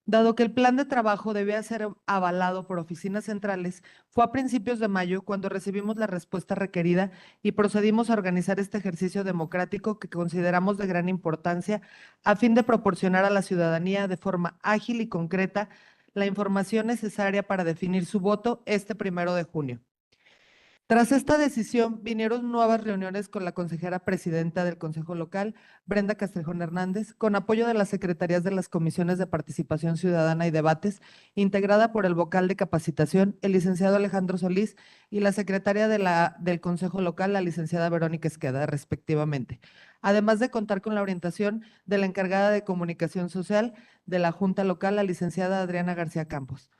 Dado que el plan de trabajo debía ser avalado por oficinas centrales, fue a principios de mayo cuando recibimos la respuesta requerida y procedimos a organizar este ejercicio democrático que consideramos de gran importancia a fin de proporcionar a la ciudadanía de forma ágil y concreta la información necesaria para definir su voto este 1 de junio. Tras esta decisión, vinieron nuevas reuniones con la consejera presidenta del Consejo Local, Brenda Castrejón Hernández, con apoyo de las secretarías de las comisiones de participación ciudadana y debates, integrada por el vocal de capacitación, el licenciado Alejandro Solís, y la secretaria del Consejo Local, la licenciada Verónica Esqueda, respectivamente. Además de contar con la orientación de la encargada de comunicación social de la Junta Local, la licenciada Adriana García Campos.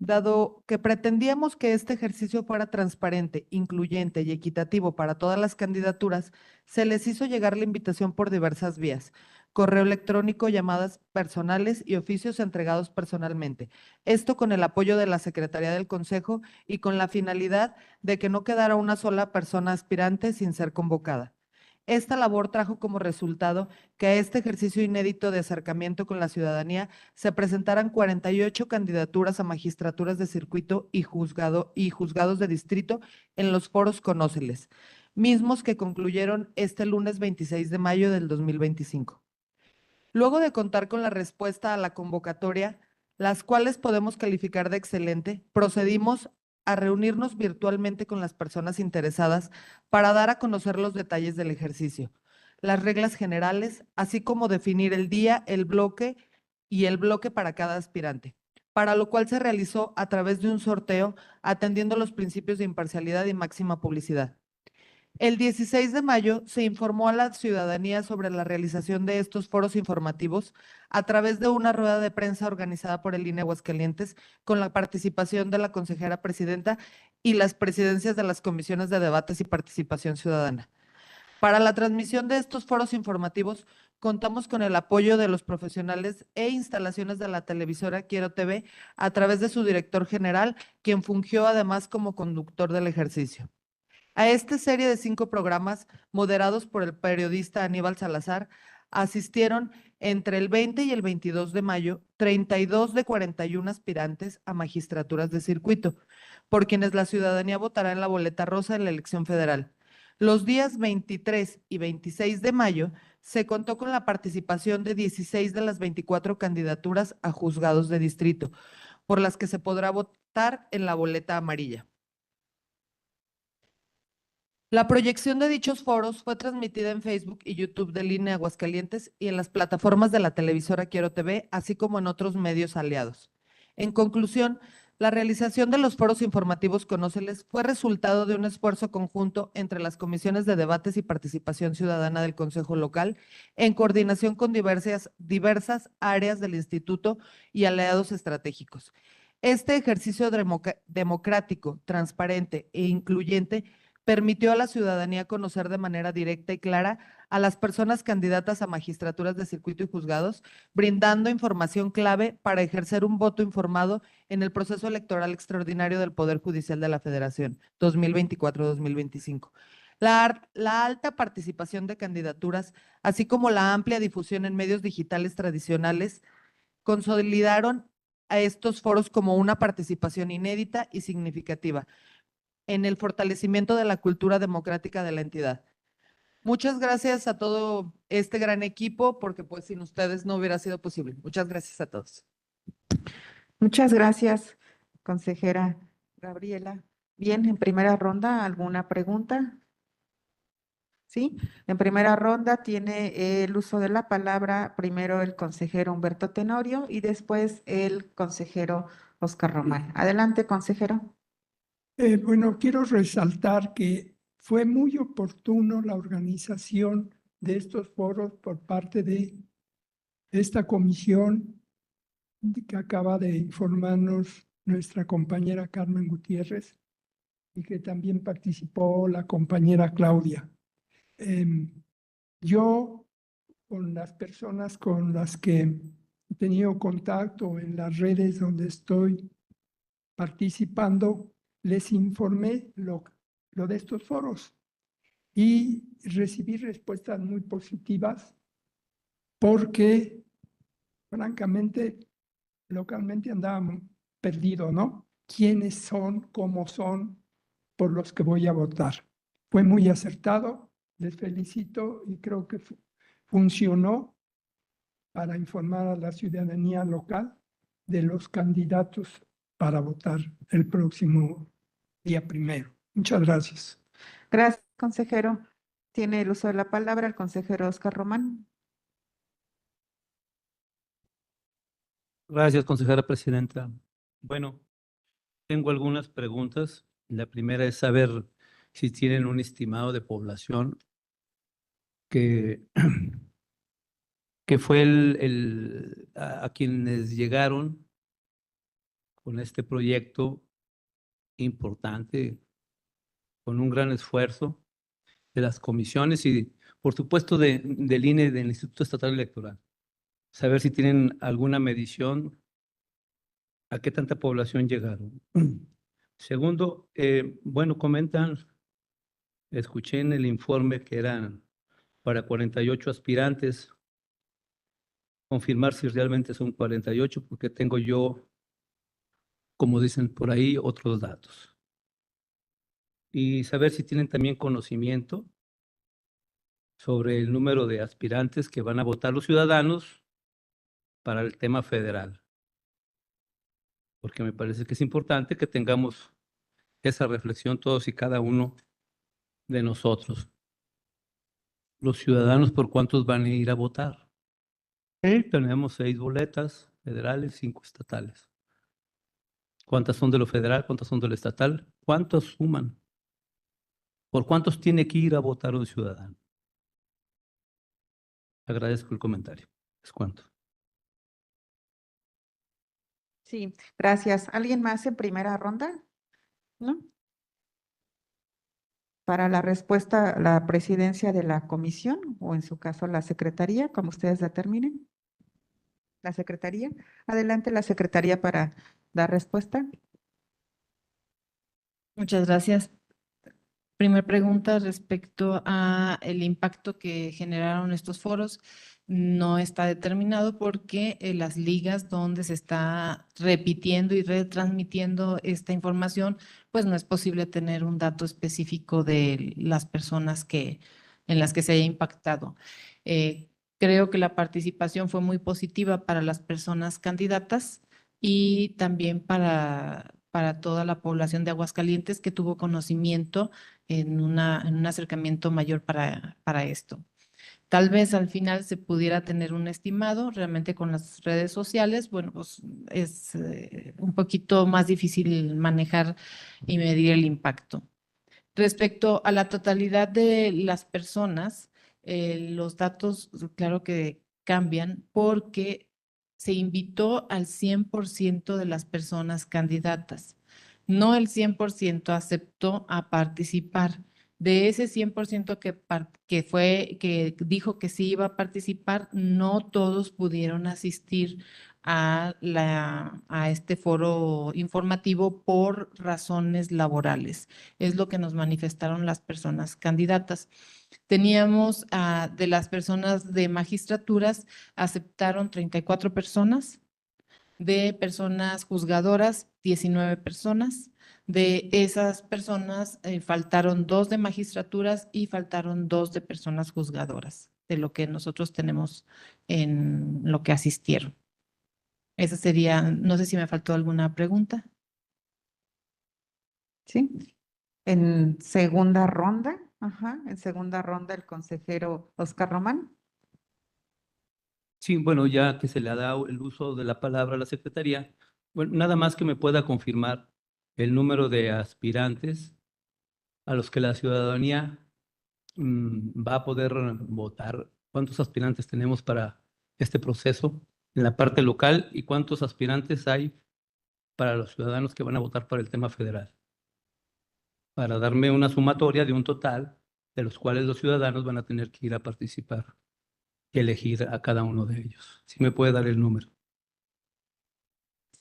Dado que pretendíamos que este ejercicio fuera transparente, incluyente y equitativo para todas las candidaturas, se les hizo llegar la invitación por diversas vías: correo electrónico, llamadas personales y oficios entregados personalmente. Esto con el apoyo de la Secretaría del Consejo y con la finalidad de que no quedara una sola persona aspirante sin ser convocada. Esta labor trajo como resultado que a este ejercicio inédito de acercamiento con la ciudadanía se presentaran 48 candidaturas a magistraturas de circuito y juzgados de distrito en los foros Conóceles, mismos que concluyeron este lunes 26 de mayo del 2025. Luego de contar con la respuesta a la convocatoria, las cuales podemos calificar de excelente, procedimos a reunirnos virtualmente con las personas interesadas para dar a conocer los detalles del ejercicio, las reglas generales, así como definir el día, el bloque para cada aspirante, para lo cual se realizó a través de un sorteo atendiendo los principios de imparcialidad y máxima publicidad. El 16 de mayo se informó a la ciudadanía sobre la realización de estos foros informativos a través de una rueda de prensa organizada por el INE Aguascalientes con la participación de la consejera presidenta y las presidencias de las comisiones de debates y participación ciudadana. Para la transmisión de estos foros informativos contamos con el apoyo de los profesionales e instalaciones de la televisora Quiero TV a través de su director general, quien fungió además como conductor del ejercicio. A esta serie de 5 programas, moderados por el periodista Aníbal Salazar, asistieron entre el 20 y el 22 de mayo 32 de 41 aspirantes a magistraturas de circuito, por quienes la ciudadanía votará en la boleta rosa en la elección federal. Los días 23 y 26 de mayo se contó con la participación de 16 de las 24 candidaturas a juzgados de distrito, por las que se podrá votar en la boleta amarilla. La proyección de dichos foros fue transmitida en Facebook y YouTube del INE Aguascalientes y en las plataformas de la televisora Quiero TV, así como en otros medios aliados. En conclusión, la realización de los foros informativos Conóceles fue resultado de un esfuerzo conjunto entre las comisiones de debates y participación ciudadana del Consejo Local, en coordinación con diversas áreas del instituto y aliados estratégicos. Este ejercicio democrático, transparente e incluyente permitió a la ciudadanía conocer de manera directa y clara a las personas candidatas a magistraturas de circuito y juzgados, brindando información clave para ejercer un voto informado en el proceso electoral extraordinario del Poder Judicial de la Federación 2024-2025. La alta participación de candidaturas, así como la amplia difusión en medios digitales tradicionales, consolidaron a estos foros como una participación inédita y significativa en el fortalecimiento de la cultura democrática de la entidad. Muchas gracias a todo este gran equipo, porque pues sin ustedes no hubiera sido posible. Muchas gracias a todos. Muchas gracias, consejera Gabriela. Bien, en primera ronda, ¿alguna pregunta? Sí, en primera ronda tiene el uso de la palabra primero el consejero Humberto Tenorio y después el consejero Oscar Román. Adelante, consejero. Bueno, quiero resaltar que fue muy oportuno la organización de estos foros por parte de esta comisión que acaba de informarnos nuestra compañera Carmen Gutiérrez y que también participó la compañera Claudia. Yo, con las personas con las que he tenido contacto en las redes donde estoy participando, les informé lo de estos foros y recibí respuestas muy positivas porque, francamente, localmente andábamos perdidos, ¿no? ¿Quiénes son, cómo son, por los que voy a votar? Fue muy acertado, les felicito y creo que funcionó para informar a la ciudadanía local de los candidatos para votar el próximo día 1. Muchas gracias. Gracias, consejero. Tiene el uso de la palabra el consejero Oscar Román. Gracias, consejera presidenta. Bueno, tengo algunas preguntas. La primera es saber si tienen un estimado de población que, que fue a quienes llegaron con este proyecto importante, con un gran esfuerzo de las comisiones y, por supuesto, del INE, del Instituto Estatal Electoral. Saber si tienen alguna medición a qué tanta población llegaron. Segundo, bueno, escuché en el informe que eran para 48 aspirantes, confirmar si realmente son 48, porque tengo yo, como dicen por ahí, otros datos. Y saber si tienen también conocimiento sobre el número de aspirantes que van a votar los ciudadanos para el tema federal. Porque me parece que es importante que tengamos esa reflexión todos y cada uno de nosotros. Los ciudadanos, ¿por cuántos van a ir a votar? Tenemos 6 boletas federales, 5 estatales. ¿Cuántas son de lo federal? ¿Cuántas son de lo estatal? ¿Cuántos suman? ¿Por cuántos tiene que ir a votar un ciudadano? Agradezco el comentario. Es cuánto. Sí, gracias. ¿Alguien más en primera ronda? ¿No? Para la respuesta, la presidencia de la comisión o en su caso la secretaría, como ustedes determinen. La secretaría. Adelante la secretaría para dar respuesta. Muchas gracias. Primera pregunta respecto a el impacto que generaron estos foros. No está determinado porque las ligas donde se está repitiendo y retransmitiendo esta información, pues no es posible tener un dato específico de las personas en las que se haya impactado. Creo que la participación fue muy positiva para las personas candidatas y también para toda la población de Aguascalientes que tuvo conocimiento en en un acercamiento mayor para esto. Tal vez al final se pudiera tener un estimado, realmente con las redes sociales, bueno, pues es un poquito más difícil manejar y medir el impacto. Respecto a la totalidad de las personas, los datos, claro que cambian porque se invitó al 100% de las personas candidatas. No el 100% aceptó a participar. De ese 100% que dijo que sí iba a participar, no todos pudieron asistir a este foro informativo por razones laborales. Es lo que nos manifestaron las personas candidatas. Teníamos de las personas de magistraturas, aceptaron 34 personas, de personas juzgadoras, 19 personas. De esas personas faltaron 2 de magistraturas y faltaron 2 de personas juzgadoras, de lo que nosotros tenemos en lo que asistieron. Esa sería, no sé si me faltó alguna pregunta. ¿Sí? En segunda ronda, en segunda ronda el consejero Oscar Román. Sí, bueno, ya que se le ha dado el uso de la palabra a la Secretaría, bueno, nada más que me pueda confirmar el número de aspirantes a los que la ciudadanía va a poder votar. ¿Cuántos aspirantes tenemos para este proceso en la parte local y cuántos aspirantes hay para los ciudadanos que van a votar para el tema federal? Para darme una sumatoria de un total de los cuales los ciudadanos van a tener que ir a participar y elegir a cada uno de ellos. Si me puede dar el número.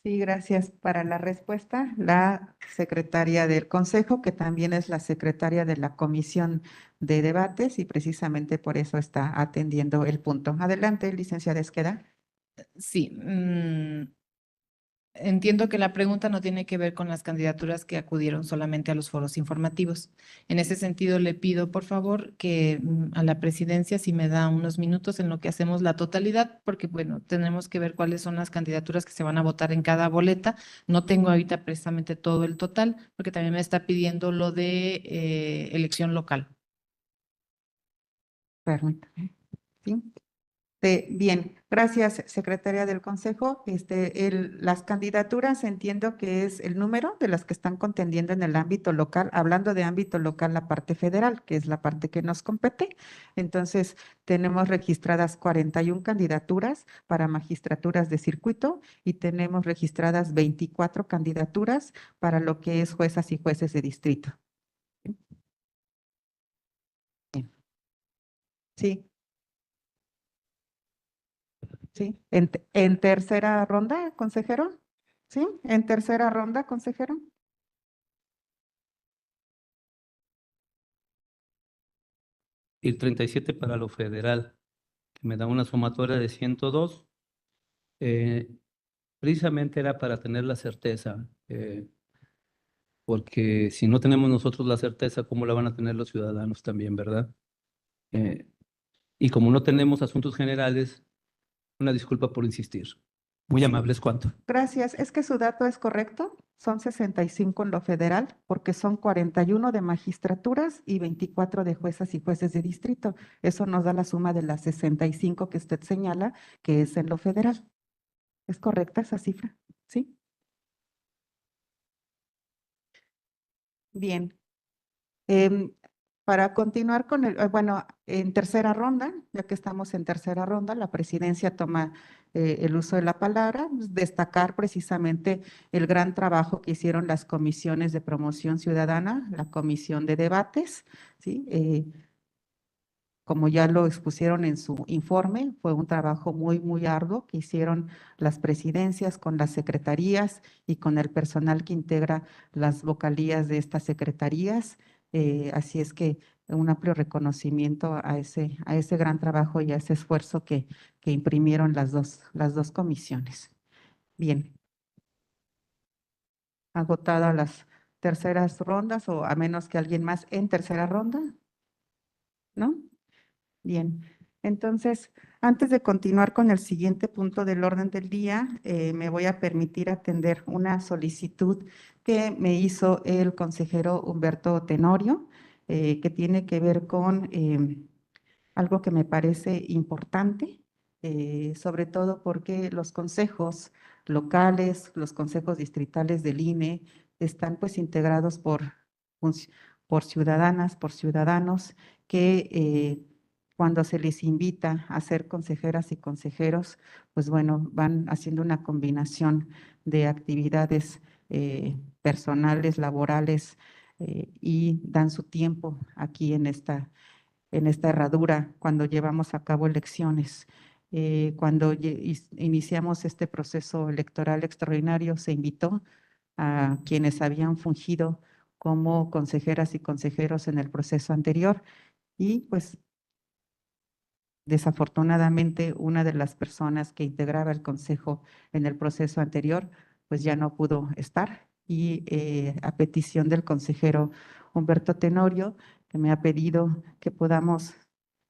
Sí, gracias para la respuesta. La secretaria del Consejo, que también es la secretaria de la Comisión de Debates y precisamente por eso está atendiendo el punto. Adelante, licenciada Esqueda. Sí, entiendo que la pregunta no tiene que ver con las candidaturas que acudieron solamente a los foros informativos. En ese sentido, le pido, por favor, que a la presidencia, si me da unos minutos en lo que hacemos la totalidad, porque, bueno, tenemos que ver cuáles son las candidaturas que se van a votar en cada boleta. No tengo ahorita precisamente todo el total, porque también me está pidiendo lo de elección local. Permítame. Sí. Bien, gracias, secretaria del Consejo. Las candidaturas entiendo que es el número de las que están contendiendo en el ámbito local, hablando de ámbito local, la parte federal, que es la parte que nos compete. Entonces, tenemos registradas 41 candidaturas para magistraturas de circuito y tenemos registradas 24 candidaturas para lo que es juezas y jueces de distrito. Bien. Sí. Sí, en tercera ronda, consejero. Sí, en tercera ronda, consejero. Y 37 para lo federal, que me da una sumatoria de 102. Precisamente era para tener la certeza, porque si no tenemos nosotros la certeza, ¿cómo la van a tener los ciudadanos también, verdad? Y como no tenemos asuntos generales, una disculpa por insistir. Muy amables, ¿cuánto? Gracias. Es que su dato es correcto. Son 65 en lo federal, porque son 41 de magistraturas y 24 de juezas y jueces de distrito. Eso nos da la suma de las 65 que usted señala, que es en lo federal. ¿Es correcta esa cifra? Sí. Bien. Para continuar con bueno, en tercera ronda, ya que estamos en tercera ronda, la presidencia toma el uso de la palabra, pues, destacar precisamente el gran trabajo que hicieron las comisiones de promoción ciudadana, la comisión de debates, ¿sí? Como ya lo expusieron en su informe, fue un trabajo muy arduo que hicieron las presidencias con las secretarías y con el personal que integra las vocalías de estas secretarías. Así es que un amplio reconocimiento a ese gran trabajo y a ese esfuerzo que imprimieron las dos comisiones. Bien. Agotadas las terceras rondas o a menos que alguien más en tercera ronda, ¿no? Bien. Entonces, antes de continuar con el siguiente punto del orden del día, me voy a permitir atender una solicitud que me hizo el consejero Humberto Tenorio, que tiene que ver con algo que me parece importante, sobre todo porque los consejos locales, los consejos distritales del INE están pues integrados por ciudadanas, por ciudadanos que cuando se les invita a ser consejeras y consejeros, pues bueno, van haciendo una combinación de actividades personales, laborales, y dan su tiempo aquí en esta herradura cuando llevamos a cabo elecciones. Cuando iniciamos este proceso electoral extraordinario, se invitó a quienes habían fungido como consejeras y consejeros en el proceso anterior y pues desafortunadamente una de las personas que integraba el consejo en el proceso anterior pues ya no pudo estar y a petición del consejero Humberto Tenorio, que me ha pedido que podamos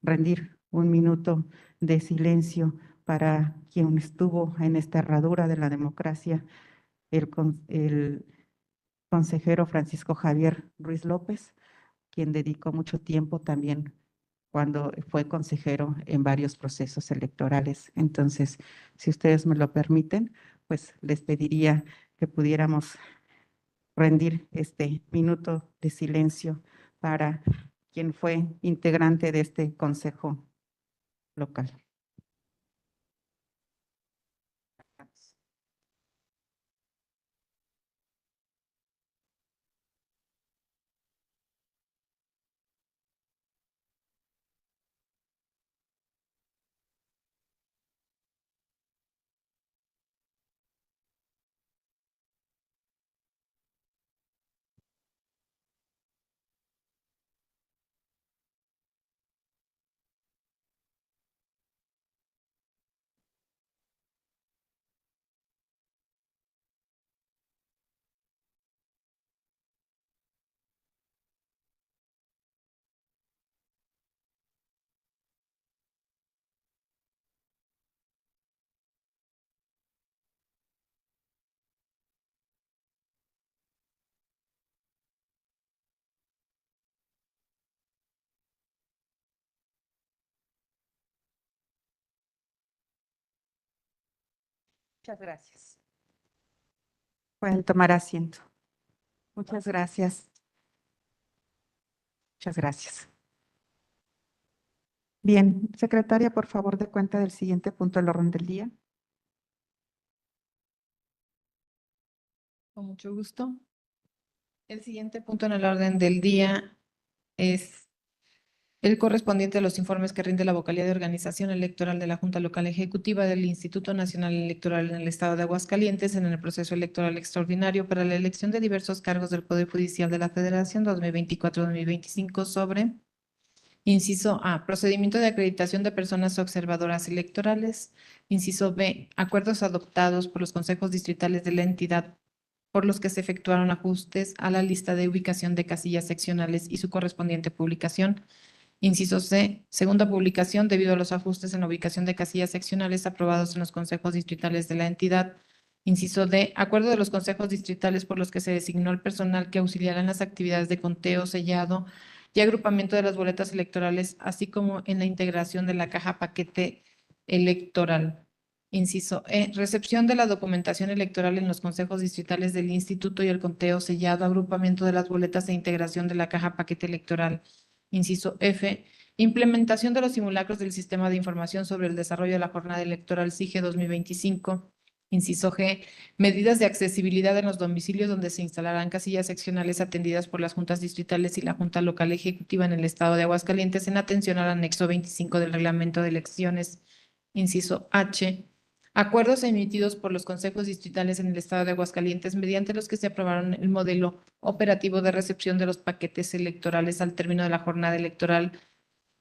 rendir un minuto de silencio para quien estuvo en esta herradura de la democracia, el consejero Francisco Javier Ruiz López, quien dedicó mucho tiempo también cuando fue consejero en varios procesos electorales. Entonces, si ustedes me lo permiten, pues les pediría que pudiéramos rendir este minuto de silencio para quien fue integrante de este consejo local. Muchas gracias. Pueden tomar asiento. Muchas gracias. Muchas gracias. Bien, secretaria, por favor, dé cuenta del siguiente punto del orden del día. Con mucho gusto. El siguiente punto en el orden del día es el correspondiente a los informes que rinde la vocalía de organización electoral de la Junta Local Ejecutiva del Instituto Nacional Electoral en el Estado de Aguascalientes en el proceso electoral extraordinario para la elección de diversos cargos del Poder Judicial de la Federación 2024-2025 sobre, inciso A, procedimiento de acreditación de personas observadoras electorales, inciso B, acuerdos adoptados por los consejos distritales de la entidad por los que se efectuaron ajustes a la lista de ubicación de casillas seccionales y su correspondiente publicación. Inciso C, segunda publicación debido a los ajustes en la ubicación de casillas seccionales aprobados en los consejos distritales de la entidad. Inciso D, acuerdo de los consejos distritales por los que se designó el personal que auxiliará en las actividades de conteo, sellado y agrupamiento de las boletas electorales, así como en la integración de la caja paquete electoral. Inciso E, recepción de la documentación electoral en los consejos distritales del instituto y el conteo, sellado, agrupamiento de las boletas e integración de la caja paquete electoral. Inciso F, implementación de los simulacros del Sistema de Información sobre el Desarrollo de la Jornada Electoral SIGE 2025. Inciso G, medidas de accesibilidad en los domicilios donde se instalarán casillas seccionales atendidas por las juntas distritales y la Junta Local Ejecutiva en el Estado de Aguascalientes en atención al anexo 25 del Reglamento de Elecciones. Inciso H, acuerdos emitidos por los consejos distritales en el Estado de Aguascalientes mediante los que se aprobaron el modelo operativo de recepción de los paquetes electorales al término de la jornada electoral.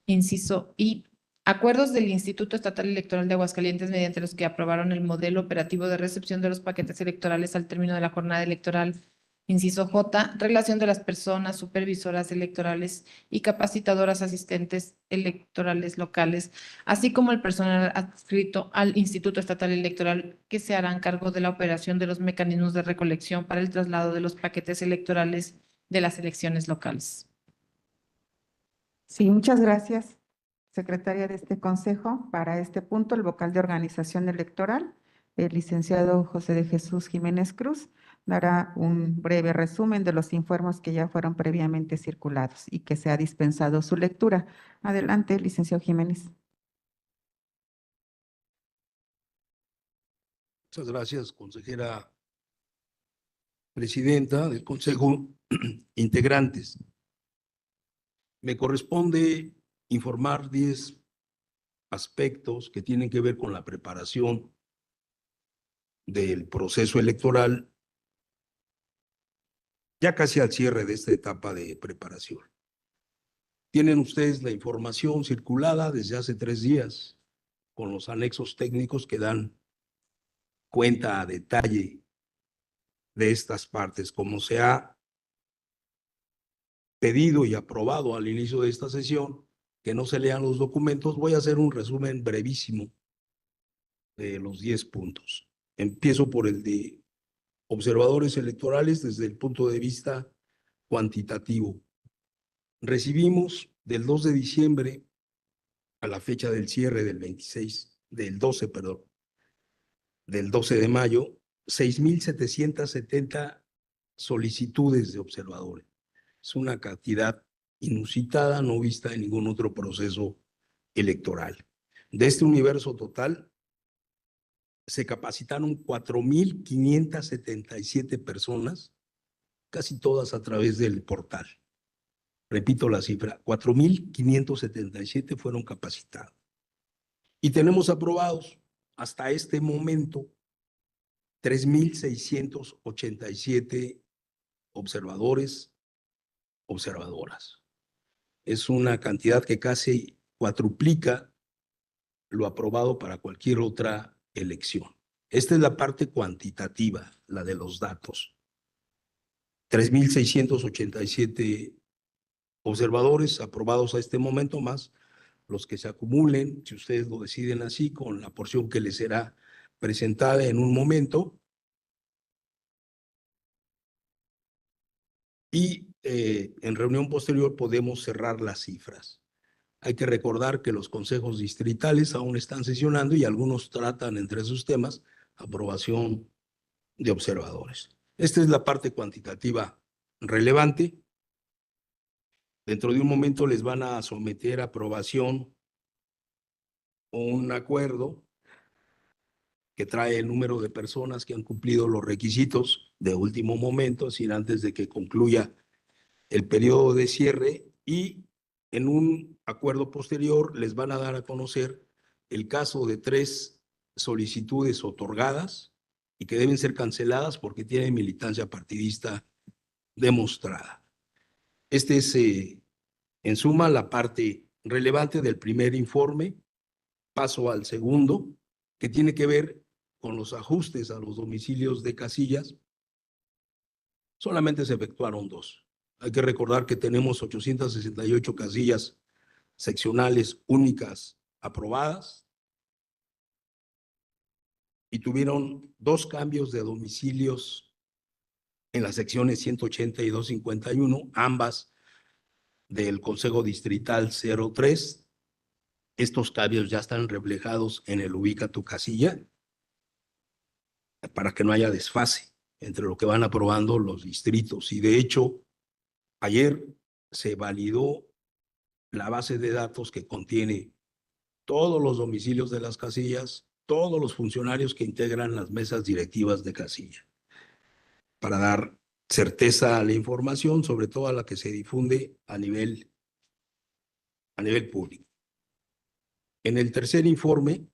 Inciso I, acuerdos del Instituto Estatal Electoral de Aguascalientes mediante los que aprobaron el modelo operativo de recepción de los paquetes electorales al término de la jornada electoral. Inciso J, relación de las personas supervisoras electorales y capacitadoras asistentes electorales locales, así como el personal adscrito al Instituto Estatal Electoral que se harán cargo de la operación de los mecanismos de recolección para el traslado de los paquetes electorales de las elecciones locales. Sí, muchas gracias, secretaria de este consejo. Para este punto, el vocal de organización electoral, el licenciado José de Jesús Jiménez Cruz, dará un breve resumen de los informes que ya fueron previamente circulados y que se ha dispensado su lectura. Adelante, licenciado Jiménez. Muchas gracias, consejera presidenta del Consejo, integrantes. Me corresponde informar 10 aspectos que tienen que ver con la preparación del proceso electoral, ya casi al cierre de esta etapa de preparación. Tienen ustedes la información circulada desde hace 3 días, con los anexos técnicos que dan cuenta a detalle de estas partes, como se ha pedido y aprobado al inicio de esta sesión, que no se lean los documentos. Voy a hacer un resumen brevísimo de los 10 puntos. Empiezo por el de observadores electorales desde el punto de vista cuantitativo. Recibimos del 2 de diciembre a la fecha del cierre del 12 de mayo, 6,770 solicitudes de observadores. Es una cantidad inusitada, no vista en ningún otro proceso electoral. De este universo total, se capacitaron 4,577 personas, casi todas a través del portal. Repito la cifra, 4,577 fueron capacitados. Y tenemos aprobados hasta este momento 3,687 observadores, observadoras. Es una cantidad que casi cuadruplica lo aprobado para cualquier otra elección. Esta es la parte cuantitativa, la de los datos. 3,687 observadores aprobados a este momento, más los que se acumulen, si ustedes lo deciden así, con la porción que les será presentada en un momento. Y en reunión posterior podemos cerrar las cifras. Hay que recordar que los consejos distritales aún están sesionando y algunos tratan entre sus temas aprobación de observadores. Esta es la parte cuantitativa relevante. Dentro de un momento les van a someter a aprobación un acuerdo que trae el número de personas que han cumplido los requisitos de último momento, es decir, antes de que concluya el periodo de cierre, y en un acuerdo posterior les van a dar a conocer el caso de 3 solicitudes otorgadas y que deben ser canceladas porque tienen militancia partidista demostrada. Este es, en suma, la parte relevante del primer informe. Paso al segundo, que tiene que ver con los ajustes a los domicilios de casillas. Solamente se efectuaron 2. Hay que recordar que tenemos 868 casillas seccionales únicas aprobadas y tuvieron 2 cambios de domicilios en las secciones 180 y 251, ambas del Consejo Distrital 03. Estos cambios ya están reflejados en el Ubica tu casilla para que no haya desfase entre lo que van aprobando los distritos. Y de hecho, ayer se validó la base de datos que contiene todos los domicilios de las casillas, todos los funcionarios que integran las mesas directivas de casilla, para dar certeza a la información, sobre todo a la que se difunde a nivel público. En el tercer informe,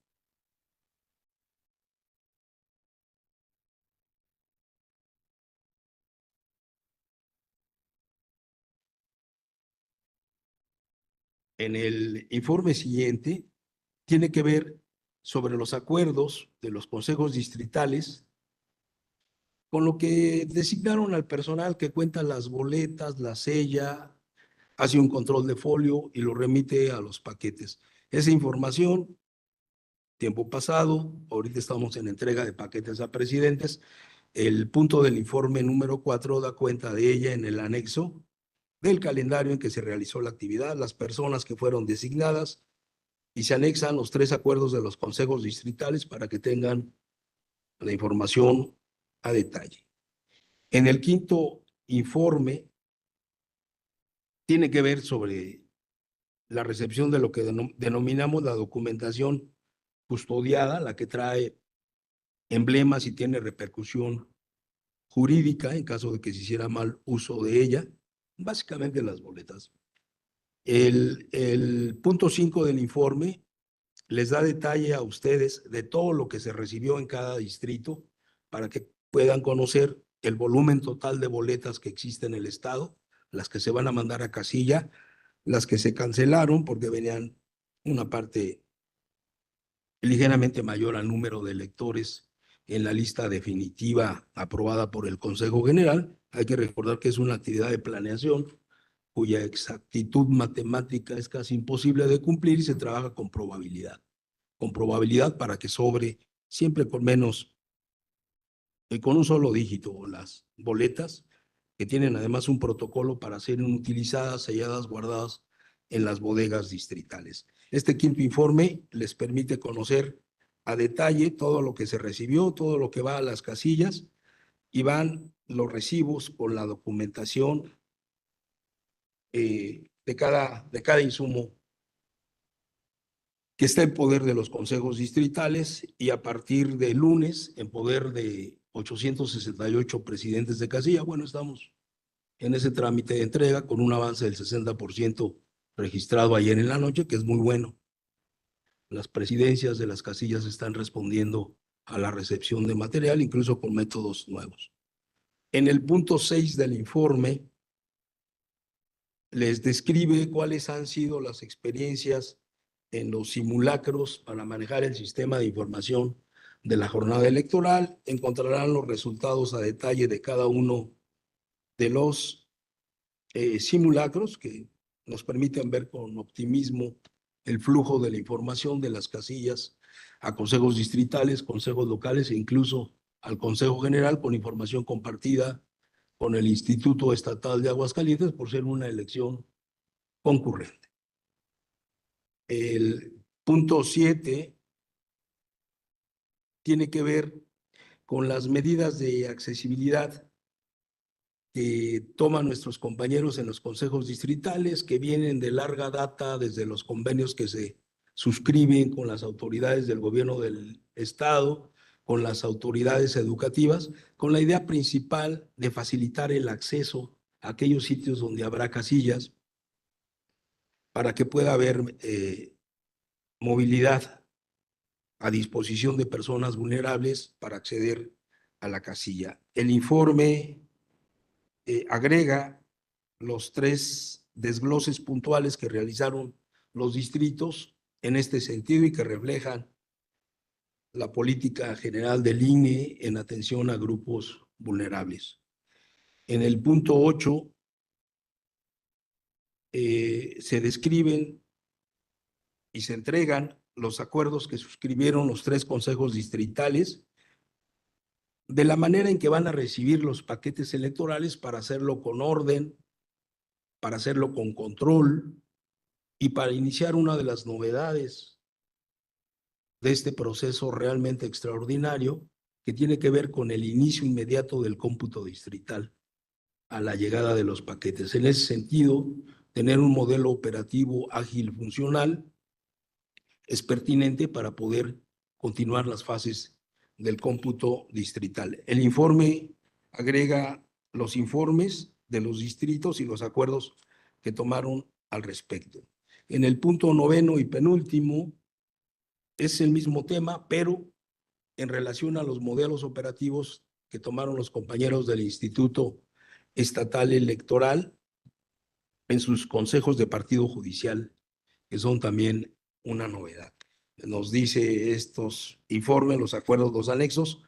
siguiente, tiene que ver sobre los acuerdos de los consejos distritales con lo que designaron al personal que cuenta las boletas, las sella, hace un control de folio y lo remite a los paquetes. Esa información, tiempo pasado, ahorita estamos en entrega de paquetes a presidentes. El punto del informe número 4 da cuenta de ella en el anexo del calendario en que se realizó la actividad, las personas que fueron designadas, y se anexan los 3 acuerdos de los consejos distritales para que tengan la información a detalle. En el quinto informe tiene que ver sobre la recepción de lo que denominamos la documentación custodiada, la que trae emblemas y tiene repercusión jurídica en caso de que se hiciera mal uso de ella, básicamente las boletas. El punto 5 del informe les da detalle a ustedes de todo lo que se recibió en cada distrito para que puedan conocer el volumen total de boletas que existe en el estado, las que se van a mandar a casilla, las que se cancelaron porque venían una parte ligeramente mayor al número de electores en la lista definitiva aprobada por el Consejo General. Hay que recordar que es una actividad de planeación cuya exactitud matemática es casi imposible de cumplir y se trabaja con probabilidad para que sobre siempre con menos, con un solo dígito las boletas, que tienen además un protocolo para ser utilizadas, selladas, guardadas en las bodegas distritales. Este quinto informe les permite conocer a detalle todo lo que se recibió, todo lo que va a las casillas, y van los recibos con la documentación de cada insumo que está en poder de los consejos distritales y a partir de lunes en poder de 868 presidentes de casilla. Bueno, estamos en ese trámite de entrega con un avance del 60% registrado ayer en la noche, que es muy bueno. Las presidencias de las casillas están respondiendo a la recepción de material, incluso con métodos nuevos. En el punto 6 del informe les describe cuáles han sido las experiencias en los simulacros para manejar el sistema de información de la jornada electoral. Encontrarán los resultados a detalle de cada uno de los simulacros que nos permiten ver con optimismo el flujo de la información de las casillas a consejos distritales, consejos locales e incluso al Consejo General con información compartida con el Instituto Estatal de Aguascalientes por ser una elección concurrente. El punto 7 tiene que ver con las medidas de accesibilidad que toman nuestros compañeros en los consejos distritales, que vienen de larga data desde los convenios que se suscriben con las autoridades del gobierno del estado, con las autoridades educativas, con la idea principal de facilitar el acceso a aquellos sitios donde habrá casillas para que pueda haber movilidad a disposición de personas vulnerables para acceder a la casilla. El informe agrega los 3 desgloses puntuales que realizaron los distritos en este sentido y que reflejan la política general del INE en atención a grupos vulnerables. En el punto 8 se describen y se entregan los acuerdos que suscribieron los 3 consejos distritales de la manera en que van a recibir los paquetes electorales para hacerlo con orden, para hacerlo con control y para iniciar una de las novedades de este proceso realmente extraordinario que tiene que ver con el inicio inmediato del cómputo distrital a la llegada de los paquetes. En ese sentido, tener un modelo operativo ágil, funcional, es pertinente para poder continuar las fases del cómputo distrital. El informe agrega los informes de los distritos y los acuerdos que tomaron al respecto. En el punto 9 y penúltimo es el mismo tema, pero en relación a los modelos operativos que tomaron los compañeros del Instituto Estatal Electoral en sus consejos de partido judicial, que son también una novedad. Nos dice estos informes, los acuerdos, los anexos,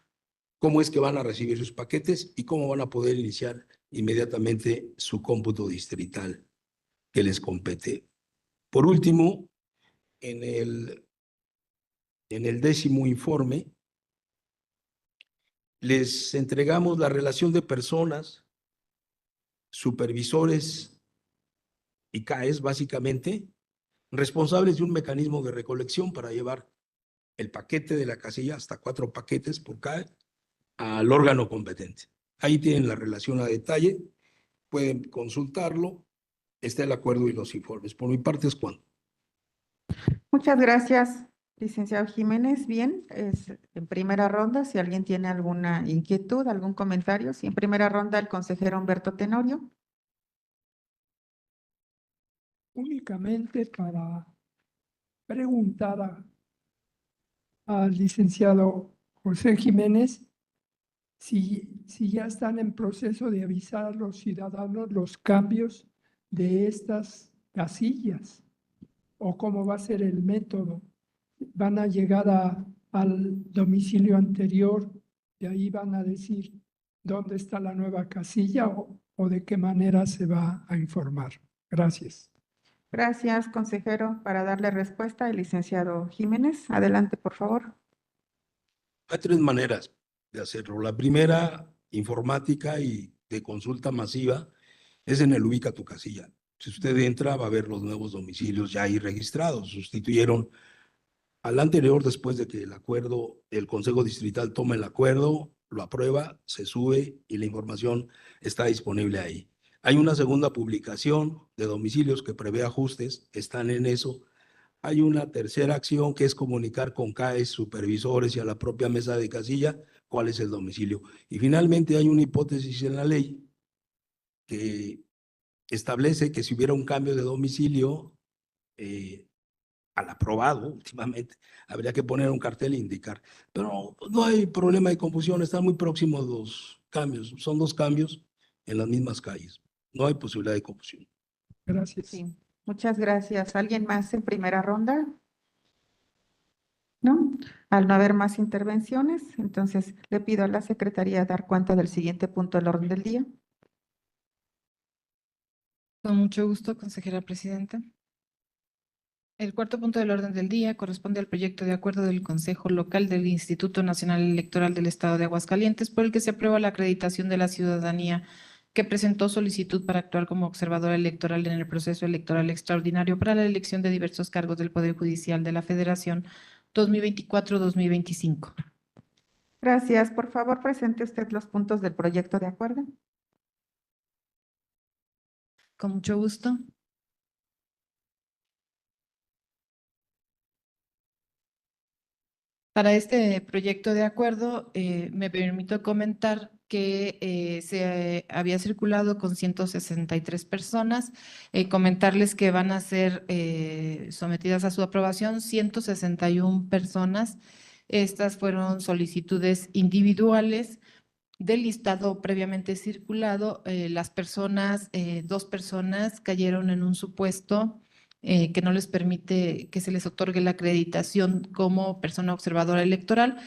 cómo es que van a recibir sus paquetes y cómo van a poder iniciar inmediatamente su cómputo distrital que les compete. Por último, en el 10º informe, les entregamos la relación de personas, supervisores y CAEs, básicamente, responsables de un mecanismo de recolección para llevar el paquete de la casilla, hasta 4 paquetes por CAE, al órgano competente. Ahí tienen la relación a detalle, pueden consultarlo, está el acuerdo y los informes. Por mi parte es cuanto. Muchas gracias, licenciado Jiménez. Bien, es en primera ronda, si alguien tiene alguna inquietud, algún comentario. Sí, en primera ronda, el consejero Humberto Tenorio. Únicamente para preguntar al licenciado José Jiménez si ya están en proceso de avisar a los ciudadanos los cambios de estas casillas o cómo va a ser el método. ¿Van a llegar al domicilio anterior y ahí van a decir dónde está la nueva casilla o de qué manera se va a informar? Gracias. Gracias, consejero. Para darle respuesta, el licenciado Jiménez. Adelante, por favor. Hay 3 maneras de hacerlo. La primera, informática y de consulta masiva, es en el Ubica tu casilla. Si usted entra, va a ver los nuevos domicilios ya ahí registrados. Sustituyeron al anterior después de que el Consejo Distrital toma el acuerdo, lo aprueba, se sube y la información está disponible ahí. Hay una segunda publicación de domicilios que prevé ajustes, están en eso. Hay una tercera acción que es comunicar con CAEs, supervisores y a la propia mesa de casilla cuál es el domicilio. Y finalmente hay una hipótesis en la ley que establece que si hubiera un cambio de domicilio al aprobado últimamente, habría que poner un cartel e indicar. Pero no hay problema de confusión, están muy próximos los cambios. Son 2 cambios en las mismas calles. No hay posibilidad de confusión. Gracias. Sí, muchas gracias. ¿Alguien más en primera ronda? ¿No? Al no haber más intervenciones, entonces le pido a la Secretaría dar cuenta del siguiente punto del orden del día. Con mucho gusto, consejera presidenta. El cuarto punto del orden del día corresponde al proyecto de acuerdo del Consejo Local del Instituto Nacional Electoral del Estado de Aguascalientes, por el que se aprueba la acreditación de la ciudadanía que presentó solicitud para actuar como observadora electoral en el proceso electoral extraordinario para la elección de diversos cargos del Poder Judicial de la Federación 2024-2025. Gracias. Por favor, presente usted los puntos del proyecto de acuerdo. Con mucho gusto. Para este proyecto de acuerdo, me permito comentar que se había circulado con 163 personas. Comentarles que van a ser sometidas a su aprobación 161 personas. Estas fueron solicitudes individuales del listado previamente circulado. Las personas, 2 personas cayeron en un supuesto que no les permite que se les otorgue la acreditación como persona observadora electoral.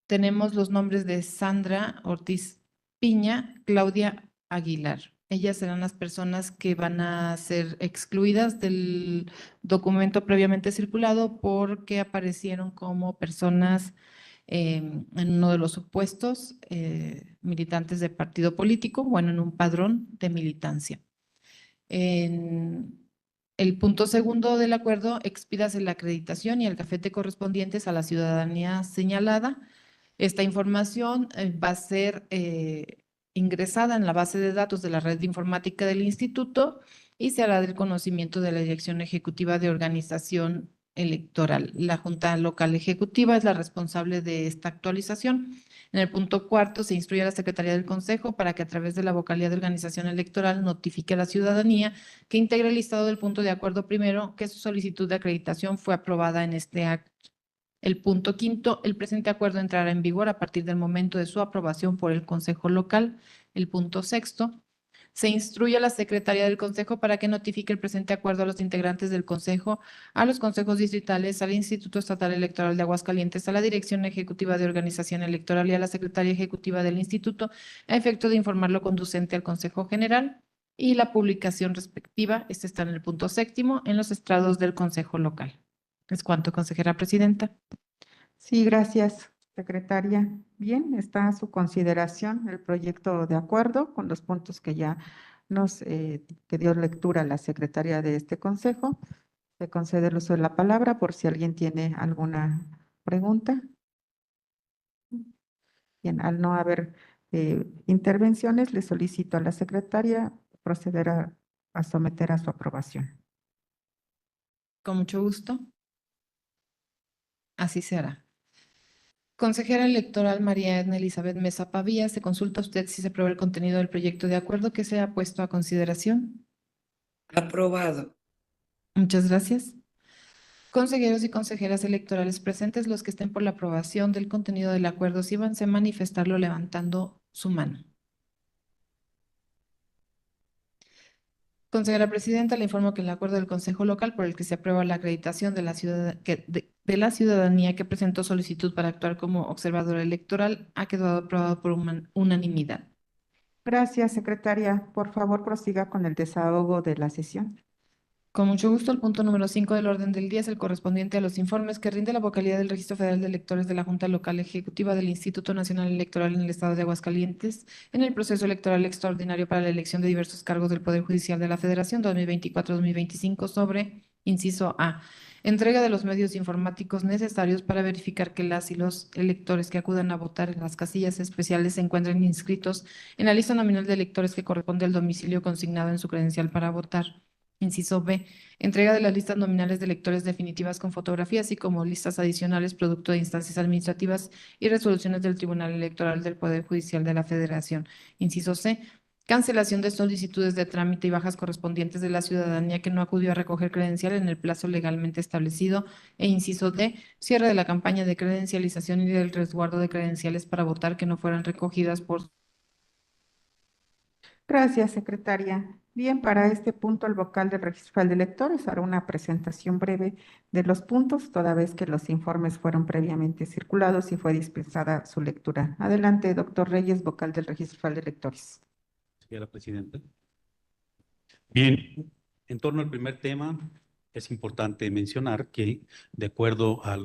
Tenemos los nombres de Sandra Ortiz Piña, Claudia Aguilar. Ellas serán las personas que van a ser excluidas del documento previamente circulado porque aparecieron como personas en uno de los supuestos militantes de partido político, bueno, en un padrón de militancia. En el punto segundo del acuerdo, expídase la acreditación y el gafete correspondientes a la ciudadanía señalada. Esta información va a ser ingresada en la base de datos de la red de informática del instituto y se hará del conocimiento de la Dirección Ejecutiva de Organización Electoral. La Junta Local Ejecutiva es la responsable de esta actualización. En el punto cuarto, se instruye a la Secretaría del Consejo para que a través de la vocalía de organización electoral notifique a la ciudadanía que integre el listado del punto de acuerdo primero que su solicitud de acreditación fue aprobada en este acto. El punto quinto, el presente acuerdo entrará en vigor a partir del momento de su aprobación por el Consejo Local. El punto sexto, Se instruye a la Secretaría del Consejo para que notifique el presente acuerdo a los integrantes del Consejo, a los consejos distritales, al Instituto Estatal Electoral de Aguascalientes, a la Dirección Ejecutiva de Organización Electoral y a la Secretaría Ejecutiva del Instituto, a efecto de informarlo conducente al Consejo General. Y la publicación respectiva, este está en el punto 7º, en los estrados del Consejo Local. Es cuanto, consejera presidenta. Sí, gracias, secretaria. Bien, está a su consideración el proyecto de acuerdo con los puntos que ya que dio lectura la secretaria de este consejo. Se concede el uso de la palabra por si alguien tiene alguna pregunta. Bien, al no haber intervenciones, le solicito a la secretaria proceder a someter a su aprobación. Con mucho gusto. Así será. Consejera electoral María Edna Elizabeth Mesa Pavía, se consulta a usted si se aprueba el contenido del proyecto de acuerdo que se ha puesto a consideración. Aprobado. Muchas gracias. Consejeros y consejeras electorales presentes, los que estén por la aprobación del contenido del acuerdo, síbanse a manifestarlo levantando su mano. Consejera presidenta, le informo que el acuerdo del Consejo Local por el que se aprueba la acreditación de la ciudadanía que presentó solicitud para actuar como observadora electoral ha quedado aprobado por unanimidad. Gracias, secretaria. Por favor, prosiga con el desahogo de la sesión. Con mucho gusto, el punto número 5 del orden del día es el correspondiente a los informes que rinde la vocalía del Registro Federal de Electores de la Junta Local Ejecutiva del Instituto Nacional Electoral en el Estado de Aguascalientes en el proceso electoral extraordinario para la elección de diversos cargos del Poder Judicial de la Federación 2024-2025 sobre, inciso A, entrega de los medios informáticos necesarios para verificar que las y los electores que acudan a votar en las casillas especiales se encuentren inscritos en la lista nominal de electores que corresponde al domicilio consignado en su credencial para votar. Inciso B, entrega de las listas nominales de electores definitivas con fotografías, así como listas adicionales producto de instancias administrativas y resoluciones del Tribunal Electoral del Poder Judicial de la Federación. Inciso C, cancelación de solicitudes de trámite y bajas correspondientes de la ciudadanía que no acudió a recoger credencial en el plazo legalmente establecido. E inciso D, cierre de la campaña de credencialización y del resguardo de credenciales para votar que no fueran recogidas por... Gracias, secretaria. Bien, para este punto, el vocal del Registro Federal de Electores hará una presentación breve de los puntos, toda vez que los informes fueron previamente circulados y fue dispensada su lectura. Adelante, doctor Reyes, vocal del Registro Federal de Electores. Señora presidenta. Bien, en torno al primer tema, es importante mencionar que de acuerdo a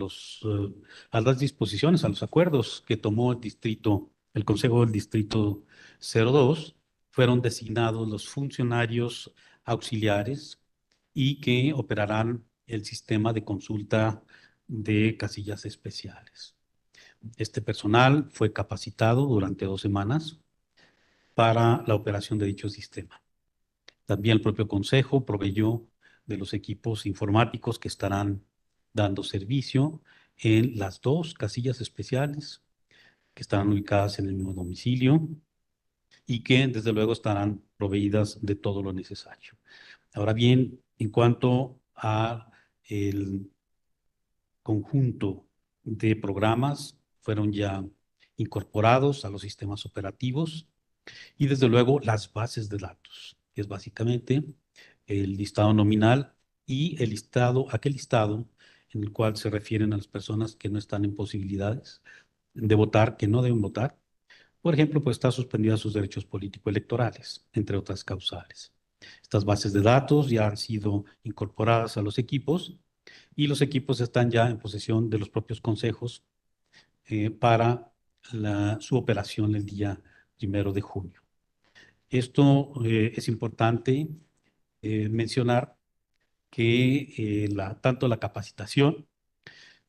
a las disposiciones, a los acuerdos que tomó el Consejo del Distrito 02, fueron designados los funcionarios auxiliares y que operarán el sistema de consulta de casillas especiales. Este personal fue capacitado durante 2 semanas para la operación de dicho sistema. También el propio Consejo proveyó de los equipos informáticos que estarán dando servicio en las 2 casillas especiales que estarán ubicadas en el mismo domicilio y que desde luego estarán proveídas de todo lo necesario. Ahora bien, en cuanto a el conjunto de programas, fueron ya incorporados a los sistemas operativos y desde luego las bases de datos, que es básicamente el listado nominal y aquel listado en el cual se refieren a las personas que no están en posibilidades de votar, que no deben votar. Por ejemplo, pues está suspendidos sus derechos político-electorales, entre otras causales. Estas bases de datos ya han sido incorporadas a los equipos y los equipos están ya en posesión de los propios consejos para su operación el día 1 de junio. Esto es importante mencionar que tanto la capacitación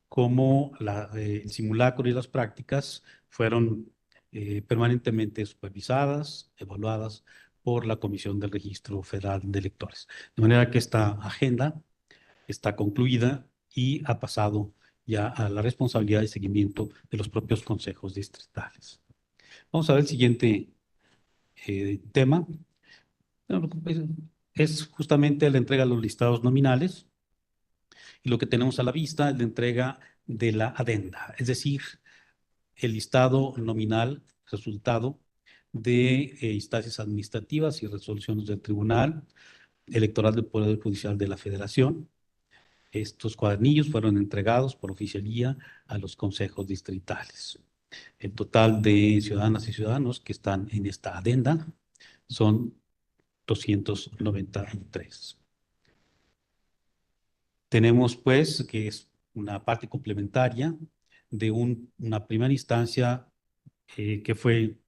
como el simulacro y las prácticas fueron permanentemente supervisadas, evaluadas por la Comisión del Registro Federal de Electores. De manera que esta agenda está concluida y ha pasado ya a la responsabilidad de seguimiento de los propios consejos distritales. Vamos a ver el siguiente tema. Es justamente la entrega de los listados nominales y lo que tenemos a la vista es la entrega de la adenda, es decir, el listado nominal resultado de instancias administrativas y resoluciones del Tribunal Electoral del Poder Judicial de la Federación. Estos cuadernillos fueron entregados por oficialía a los consejos distritales. El total de ciudadanas y ciudadanos que están en esta adenda son 293. Tenemos, pues, que es una parte complementaria de una primera instancia que fue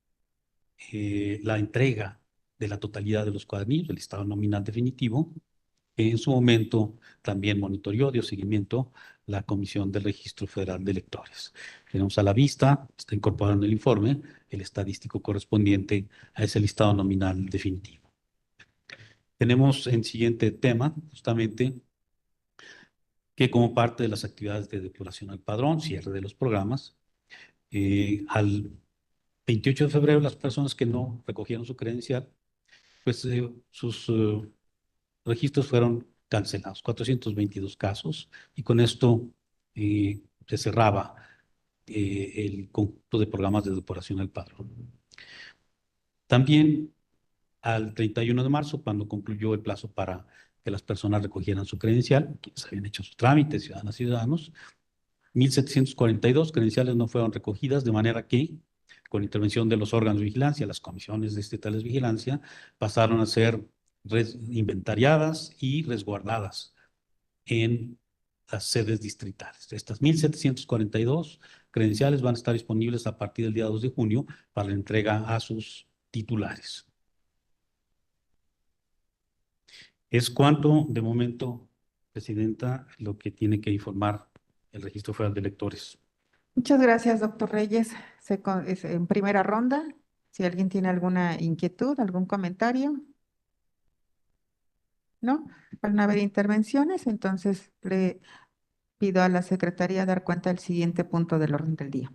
la entrega de la totalidad de los cuadernillos, del listado nominal definitivo. En su momento también monitoreó, dio seguimiento la Comisión del Registro Federal de Electores. Tenemos a la vista, está incorporado en el informe, el estadístico correspondiente a ese listado nominal definitivo. Tenemos en siguiente tema, justamente, que como parte de las actividades de depuración al padrón, cierre de los programas, al 28 de febrero, las personas que no recogieron su credencial, pues sus registros fueron cancelados, 422 casos, y con esto se cerraba el conjunto de programas de depuración al padrón. También al 31 de marzo, cuando concluyó el plazo para que las personas recogieran su credencial, quienes habían hecho sus trámites, ciudadanas y ciudadanos, 1,742 credenciales no fueron recogidas, de manera que, con intervención de los órganos de vigilancia, las comisiones distritales de vigilancia, pasaron a ser inventariadas y resguardadas en las sedes distritales. Estas 1,742 credenciales van a estar disponibles a partir del día 2 de junio para la entrega a sus titulares. Es cuanto, de momento, Presidenta, lo que tiene que informar el Registro Federal de Electores. Muchas gracias, doctor Reyes. Es en primera ronda, si alguien tiene alguna inquietud, algún comentario. ¿No? Al no haber intervenciones, entonces le pido a la Secretaría dar cuenta del siguiente punto del orden del día.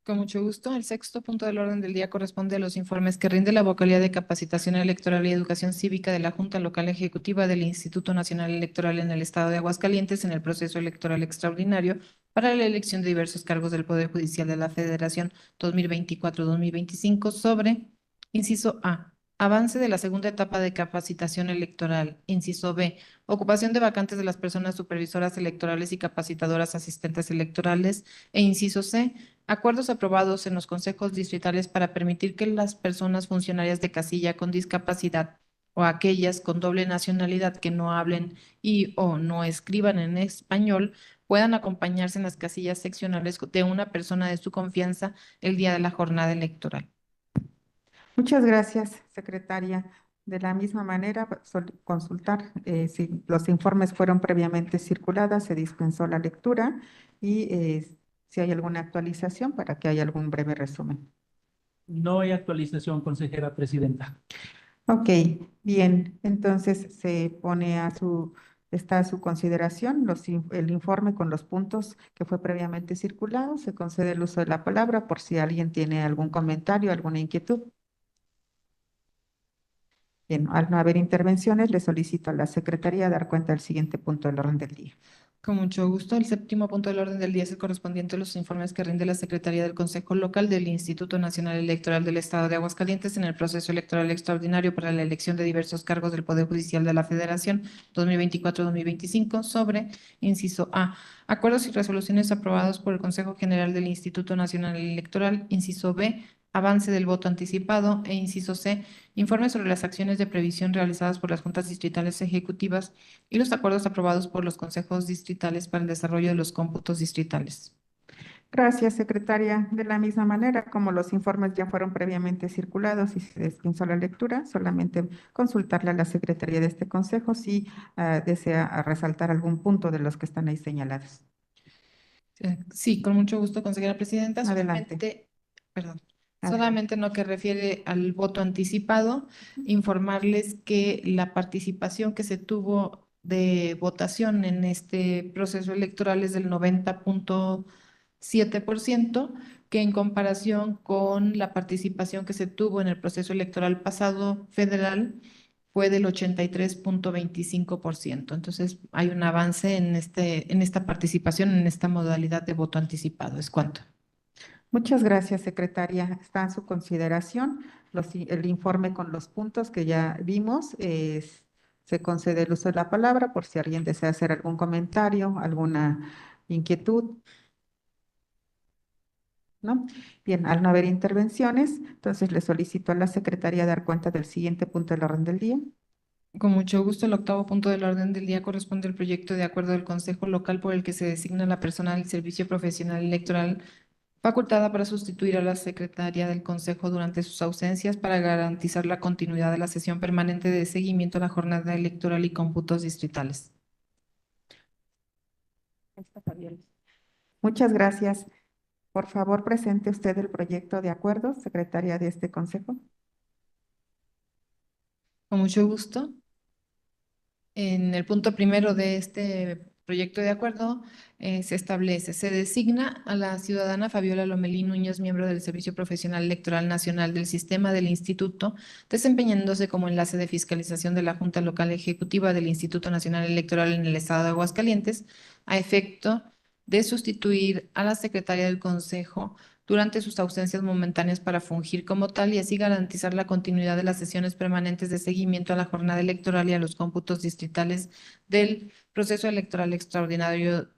Con mucho gusto. El sexto punto del orden del día corresponde a los informes que rinde la Vocalía de Capacitación Electoral y Educación Cívica de la Junta Local Ejecutiva del Instituto Nacional Electoral en el Estado de Aguascalientes en el proceso electoral extraordinario para la elección de diversos cargos del Poder Judicial de la Federación 2024-2025 sobre, inciso A, avance de la segunda etapa de capacitación electoral, inciso B, ocupación de vacantes de las personas supervisoras electorales y capacitadoras asistentes electorales, e inciso C, acuerdos aprobados en los consejos distritales para permitir que las personas funcionarias de casilla con discapacidad o aquellas con doble nacionalidad que no hablen y o no escriban en español puedan acompañarse en las casillas seccionales de una persona de su confianza el día de la jornada electoral. Muchas gracias, secretaria. De la misma manera, consultar si los informes fueron previamente circulados, se dispensó la lectura y si hay alguna actualización para que haya algún breve resumen. No hay actualización, consejera presidenta. Ok, bien, entonces está a su consideración el informe con los puntos que fue previamente circulado. Se concede el uso de la palabra por si alguien tiene algún comentario, alguna inquietud. Bien, al no haber intervenciones, le solicito a la Secretaría dar cuenta del siguiente punto del orden del día. Con mucho gusto. El séptimo punto del orden del día es el correspondiente a los informes que rinde la Secretaría del Consejo Local del Instituto Nacional Electoral del Estado de Aguascalientes en el proceso electoral extraordinario para la elección de diversos cargos del Poder Judicial de la Federación 2024-2025 sobre, inciso A, acuerdos y resoluciones aprobados por el Consejo General del Instituto Nacional Electoral, inciso B, avance del voto anticipado, e inciso C, informe sobre las acciones de previsión realizadas por las juntas distritales ejecutivas y los acuerdos aprobados por los consejos distritales para el desarrollo de los cómputos distritales. Gracias, secretaria. De la misma manera, como los informes ya fueron previamente circulados y se dispensó la lectura, solamente consultarle a la secretaría de este consejo si desea resaltar algún punto de los que están ahí señalados. Sí, con mucho gusto, consejera presidenta. Adelante. Solamente en lo que refiere al voto anticipado, informarles que la participación que se tuvo de votación en este proceso electoral es del 90.7%, que en comparación con la participación que se tuvo en el proceso electoral pasado federal fue del 83.25%. Entonces, hay un avance en esta participación, en esta modalidad de voto anticipado. ¿Es cuánto? Muchas gracias, secretaria. Está en su consideración el informe con los puntos que ya vimos. Se concede el uso de la palabra por si alguien desea hacer algún comentario, alguna inquietud. ¿No? Bien, al no haber intervenciones, entonces le solicito a la secretaria dar cuenta del siguiente punto del orden del día. Con mucho gusto, el octavo punto del orden del día corresponde al proyecto de acuerdo del Consejo Local por el que se designa la persona del Servicio Profesional Electoral facultada para sustituir a la secretaria del Consejo durante sus ausencias para garantizar la continuidad de la sesión permanente de seguimiento a la jornada electoral y cómputos distritales. Muchas gracias. Por favor, presente usted el proyecto de acuerdo, secretaria de este consejo. Con mucho gusto. En el punto primero de este proyecto de acuerdo se designa a la ciudadana Fabiola Lomelí Núñez, miembro del Servicio Profesional Electoral Nacional del Sistema del Instituto, desempeñándose como enlace de fiscalización de la Junta Local Ejecutiva del Instituto Nacional Electoral en el Estado de Aguascalientes, a efecto de sustituir a la secretaria del Consejo durante sus ausencias momentáneas para fungir como tal y así garantizar la continuidad de las sesiones permanentes de seguimiento a la jornada electoral y a los cómputos distritales del proceso electoral extraordinario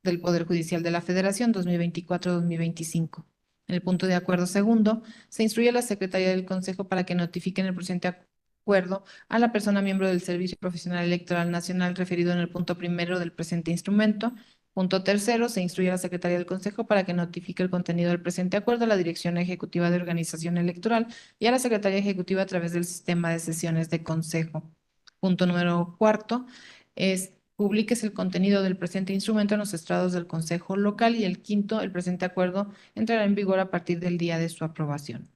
del Poder Judicial de la Federación 2024-2025. En el punto de acuerdo segundo, se instruye a la Secretaría del Consejo para que notifiquen el presente acuerdo a la persona miembro del Servicio Profesional Electoral Nacional referido en el punto primero del presente instrumento. Punto tercero, se instruye a la Secretaría del Consejo para que notifique el contenido del presente acuerdo a la Dirección Ejecutiva de Organización Electoral y a la Secretaría Ejecutiva a través del sistema de sesiones de Consejo. Punto número cuarto, publíquese el contenido del presente instrumento en los estrados del Consejo Local y el quinto, el presente acuerdo entrará en vigor a partir del día de su aprobación.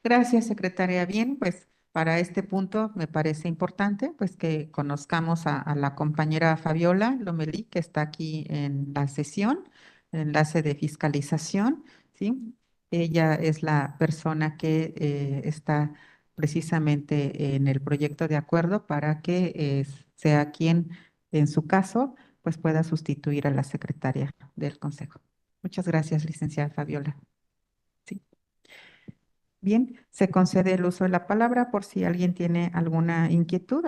Gracias, secretaria. Bien, pues para este punto me parece importante pues que conozcamos a la compañera Fabiola Lomelí, que está aquí en la sesión, enlace de fiscalización, ¿sí? Ella es la persona que está precisamente en el proyecto de acuerdo para que sea quien, en su caso, pues pueda sustituir a la secretaria del Consejo. Muchas gracias, licenciada Fabiola. Sí. Bien, se concede el uso de la palabra por si alguien tiene alguna inquietud,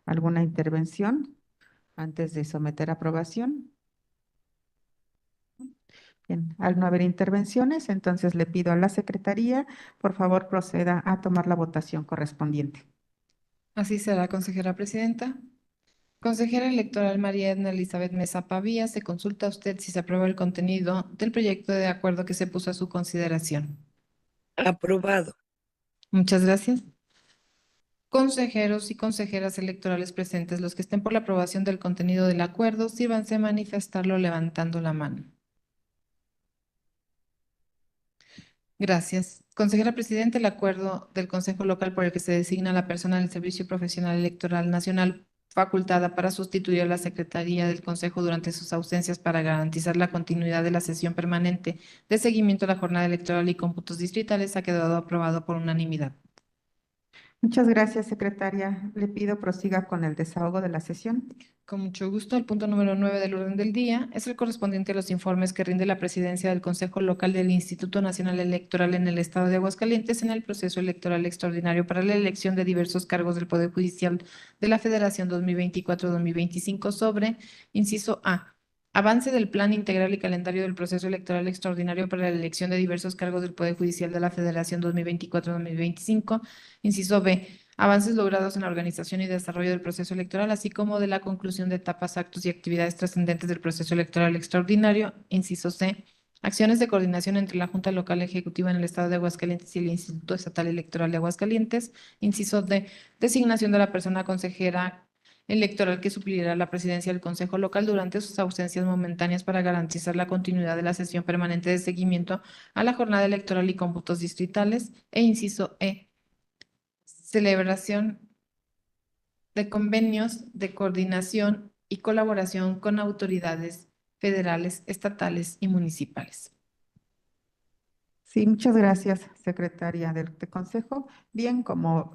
alguna intervención antes de someter a aprobación. Bien, al no haber intervenciones, entonces le pido a la secretaría, por favor, proceda a tomar la votación correspondiente. Así será, consejera presidenta. Consejera electoral María Edna Elizabeth Mesa Pavía, se consulta a usted si se aprueba el contenido del proyecto de acuerdo que se puso a su consideración. Aprobado. Muchas gracias. Consejeros y consejeras electorales presentes, los que estén por la aprobación del contenido del acuerdo, sírvanse a manifestarlo levantando la mano. Gracias. Consejera Presidente, el acuerdo del Consejo Local por el que se designa la persona del Servicio Profesional Electoral Nacional facultada para sustituir a la Secretaría del Consejo durante sus ausencias para garantizar la continuidad de la sesión permanente de seguimiento a la jornada electoral y cómputos distritales ha quedado aprobado por unanimidad. Muchas gracias, secretaria. Le pido prosiga con el desahogo de la sesión. Con mucho gusto. El punto número 9 del orden del día es el correspondiente a los informes que rinde la presidencia del Consejo Local del Instituto Nacional Electoral en el Estado de Aguascalientes en el proceso electoral extraordinario para la elección de diversos cargos del Poder Judicial de la Federación 2024-2025 sobre, inciso A, avance del plan integral y calendario del proceso electoral extraordinario para la elección de diversos cargos del Poder Judicial de la Federación 2024-2025, inciso B, avances logrados en la organización y desarrollo del proceso electoral, así como de la conclusión de etapas, actos y actividades trascendentes del proceso electoral extraordinario. Inciso C, acciones de coordinación entre la Junta Local Ejecutiva en el Estado de Aguascalientes y el Instituto Estatal Electoral de Aguascalientes. Inciso D, designación de la persona consejera electoral que suplirá la presidencia del Consejo Local durante sus ausencias momentáneas para garantizar la continuidad de la sesión permanente de seguimiento a la jornada electoral y cómputos distritales. E inciso E, celebración de convenios de coordinación y colaboración con autoridades federales, estatales y municipales. Sí, muchas gracias, secretaria del Consejo. Bien, como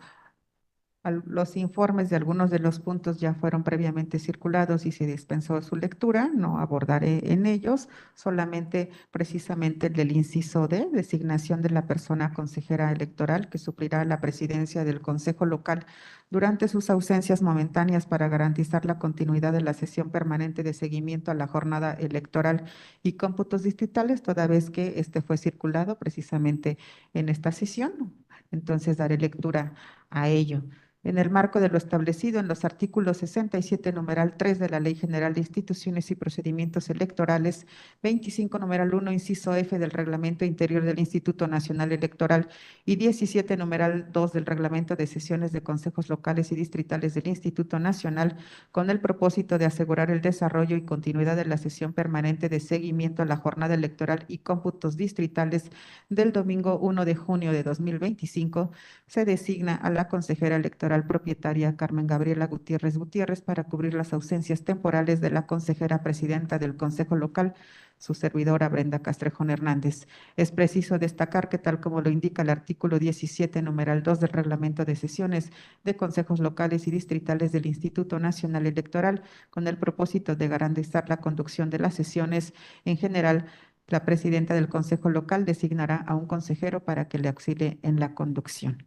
Los informes de algunos de los puntos ya fueron previamente circulados y se dispensó su lectura, no abordaré en ellos, solamente precisamente el del inciso D, designación de la persona consejera electoral que suplirá la presidencia del Consejo Local durante sus ausencias momentáneas para garantizar la continuidad de la sesión permanente de seguimiento a la jornada electoral y cómputos distritales, toda vez que este fue circulado precisamente en esta sesión. Entonces daré lectura a ello. En el marco de lo establecido en los artículos 67, numeral 3 de la Ley General de Instituciones y Procedimientos Electorales, 25, numeral 1, inciso F del Reglamento Interior del Instituto Nacional Electoral y 17, numeral 2 del Reglamento de Sesiones de Consejos Locales y Distritales del Instituto Nacional, con el propósito de asegurar el desarrollo y continuidad de la sesión permanente de seguimiento a la jornada electoral y cómputos distritales del domingo 1 de junio de 2025, se designa a la consejera electoral propietaria Carmen Gabriela Gutiérrez Gutiérrez para cubrir las ausencias temporales de la consejera presidenta del Consejo Local, su servidora Brenda Castrejón Hernández. Es preciso destacar que, tal como lo indica el artículo 17, numeral 2 del Reglamento de Sesiones de Consejos Locales y Distritales del Instituto Nacional Electoral, con el propósito de garantizar la conducción de las sesiones en general, la presidenta del Consejo Local designará a un consejero para que le auxilie en la conducción.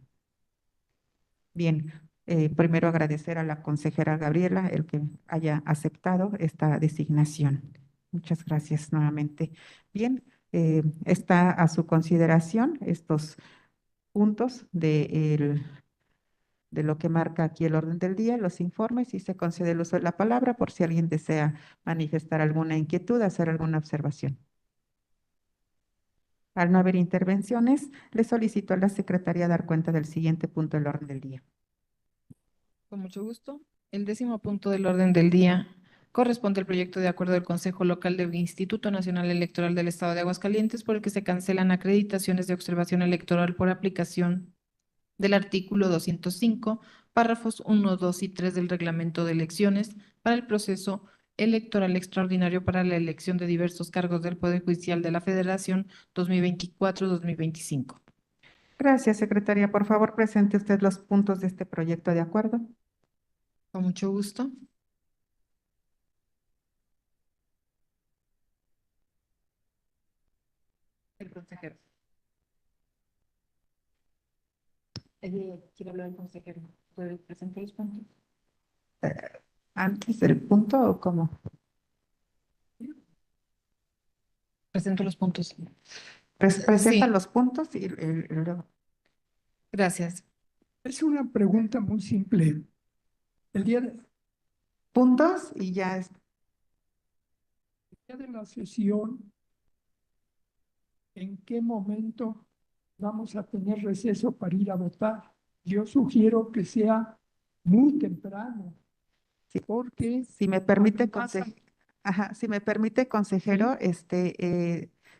Bien, primero agradecer a la consejera Gabriela el que haya aceptado esta designación. Muchas gracias nuevamente. Bien, está a su consideración estos puntos de lo que marca aquí el orden del día, los informes, y se concede el uso de la palabra por si alguien desea manifestar alguna inquietud, hacer alguna observación. Al no haber intervenciones, le solicito a la secretaria dar cuenta del siguiente punto del orden del día. Con mucho gusto. El 10º punto del orden del día corresponde al proyecto de acuerdo del Consejo Local del Instituto Nacional Electoral del Estado de Aguascalientes por el que se cancelan acreditaciones de observación electoral por aplicación del artículo 205, párrafos 1, 2 y 3 del Reglamento de Elecciones para el proceso electoral extraordinario para la elección de diversos cargos del Poder Judicial de la Federación 2024-2025. Gracias, secretaria. Por favor, presente usted los puntos de este proyecto de acuerdo. Con mucho gusto. El consejero. Quiero hablar del consejero. ¿Puede presentar los puntos? ¿Antes del punto o cómo? Presento los puntos. Presenta Sí. los puntos y luego. Gracias. Es una pregunta muy simple. El día de Puntos y ya la sesión, ¿en qué momento vamos a tener receso para ir a votar? Yo sugiero que sea muy temprano, Sí. porque Si me permite, además, si me permite, consejero,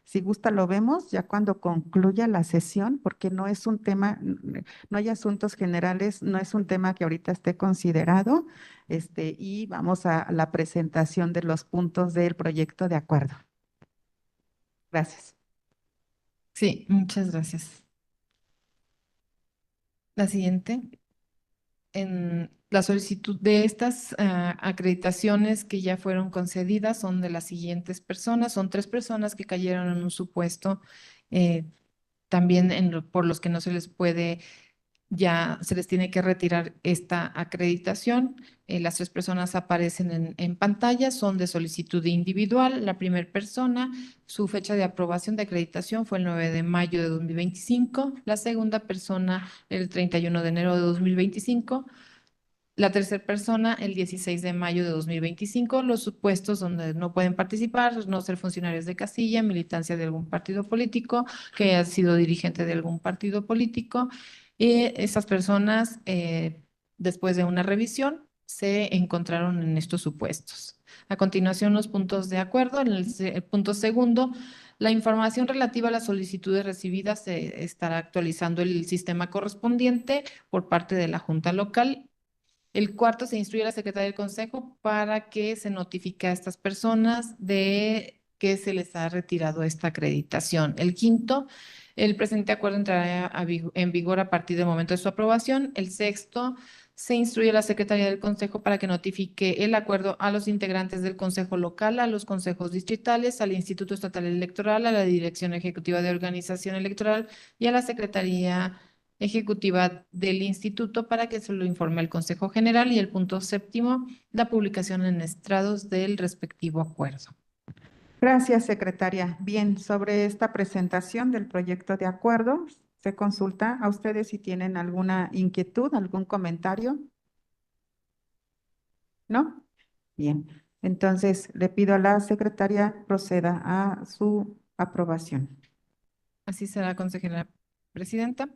si gusta lo vemos ya cuando concluya la sesión, porque no es un tema, no hay asuntos generales, no es un tema que ahorita esté considerado, y vamos a la presentación de los puntos del proyecto de acuerdo. Gracias. Sí, muchas gracias. La siguiente. En la solicitud de estas acreditaciones que ya fueron concedidas son de las siguientes personas. Son 3 personas que cayeron en un supuesto también por los que no se les puede, ya se les tiene que retirar esta acreditación. Las 3 personas aparecen en pantalla, son de solicitud individual. La primera persona, su fecha de aprobación de acreditación fue el 9 de mayo de 2025. La segunda persona, el 31 de enero de 2025. La tercera persona, el 16 de mayo de 2025, los supuestos donde no pueden participar, no ser funcionarios de casilla, militancia de algún partido político, que haya sido dirigente de algún partido político. Y esas personas, después de una revisión, se encontraron en estos supuestos. A continuación, los puntos de acuerdo. En el punto segundo, la información relativa a las solicitudes recibidas se estará actualizando el sistema correspondiente por parte de la Junta Local. El cuarto, se instruye a la Secretaría del Consejo para que se notifique a estas personas de que se les ha retirado esta acreditación. El quinto, el presente acuerdo entrará en vigor a partir del momento de su aprobación. El sexto, Se instruye a la Secretaría del Consejo para que notifique el acuerdo a los integrantes del Consejo Local, a los consejos distritales, al Instituto Estatal Electoral, a la Dirección Ejecutiva de Organización Electoral y a la Secretaría Ejecutiva del Instituto para que se lo informe al Consejo General. Y el punto séptimo, la publicación en estrados del respectivo acuerdo. Gracias, secretaria. Bien, sobre esta presentación del proyecto de acuerdo, se consulta a ustedes si tienen alguna inquietud, algún comentario. ¿No? Bien, entonces le pido a la secretaria proceda a su aprobación. Así será, consejera presidenta.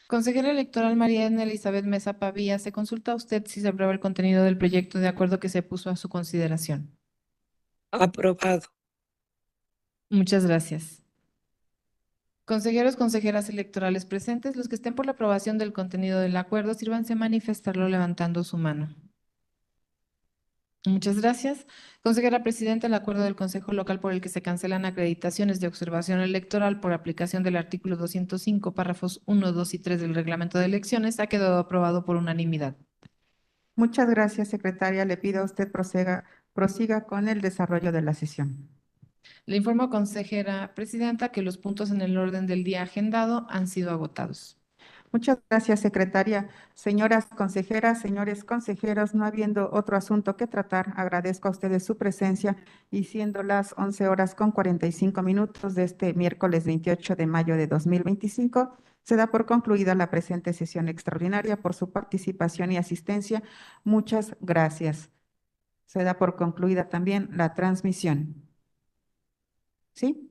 Consejera electoral María Elizabeth Mesa Pavía, se consulta a usted si se aprueba el contenido del proyecto de acuerdo que se puso a su consideración. Aprobado. Muchas gracias. Consejeros, consejeras electorales presentes, los que estén por la aprobación del contenido del acuerdo, sírvanse a manifestarlo levantando su mano. Muchas gracias. Consejera presidenta, el acuerdo del Consejo Local por el que se cancelan acreditaciones de observación electoral por aplicación del artículo 205, párrafos 1, 2 y 3 del reglamento de elecciones ha quedado aprobado por unanimidad. Muchas gracias, secretaria. Le pido a usted prosiga con el desarrollo de la sesión. Le informo, consejera presidenta, que los puntos en el orden del día agendado han sido agotados. Muchas gracias, secretaria. Señoras consejeras, señores consejeros, no habiendo otro asunto que tratar, agradezco a ustedes su presencia y siendo las 11:45 de este miércoles 28 de mayo de 2025, se da por concluida la presente sesión extraordinaria por su participación y asistencia. Muchas gracias. Se da por concluida también la transmisión. ¿Sí?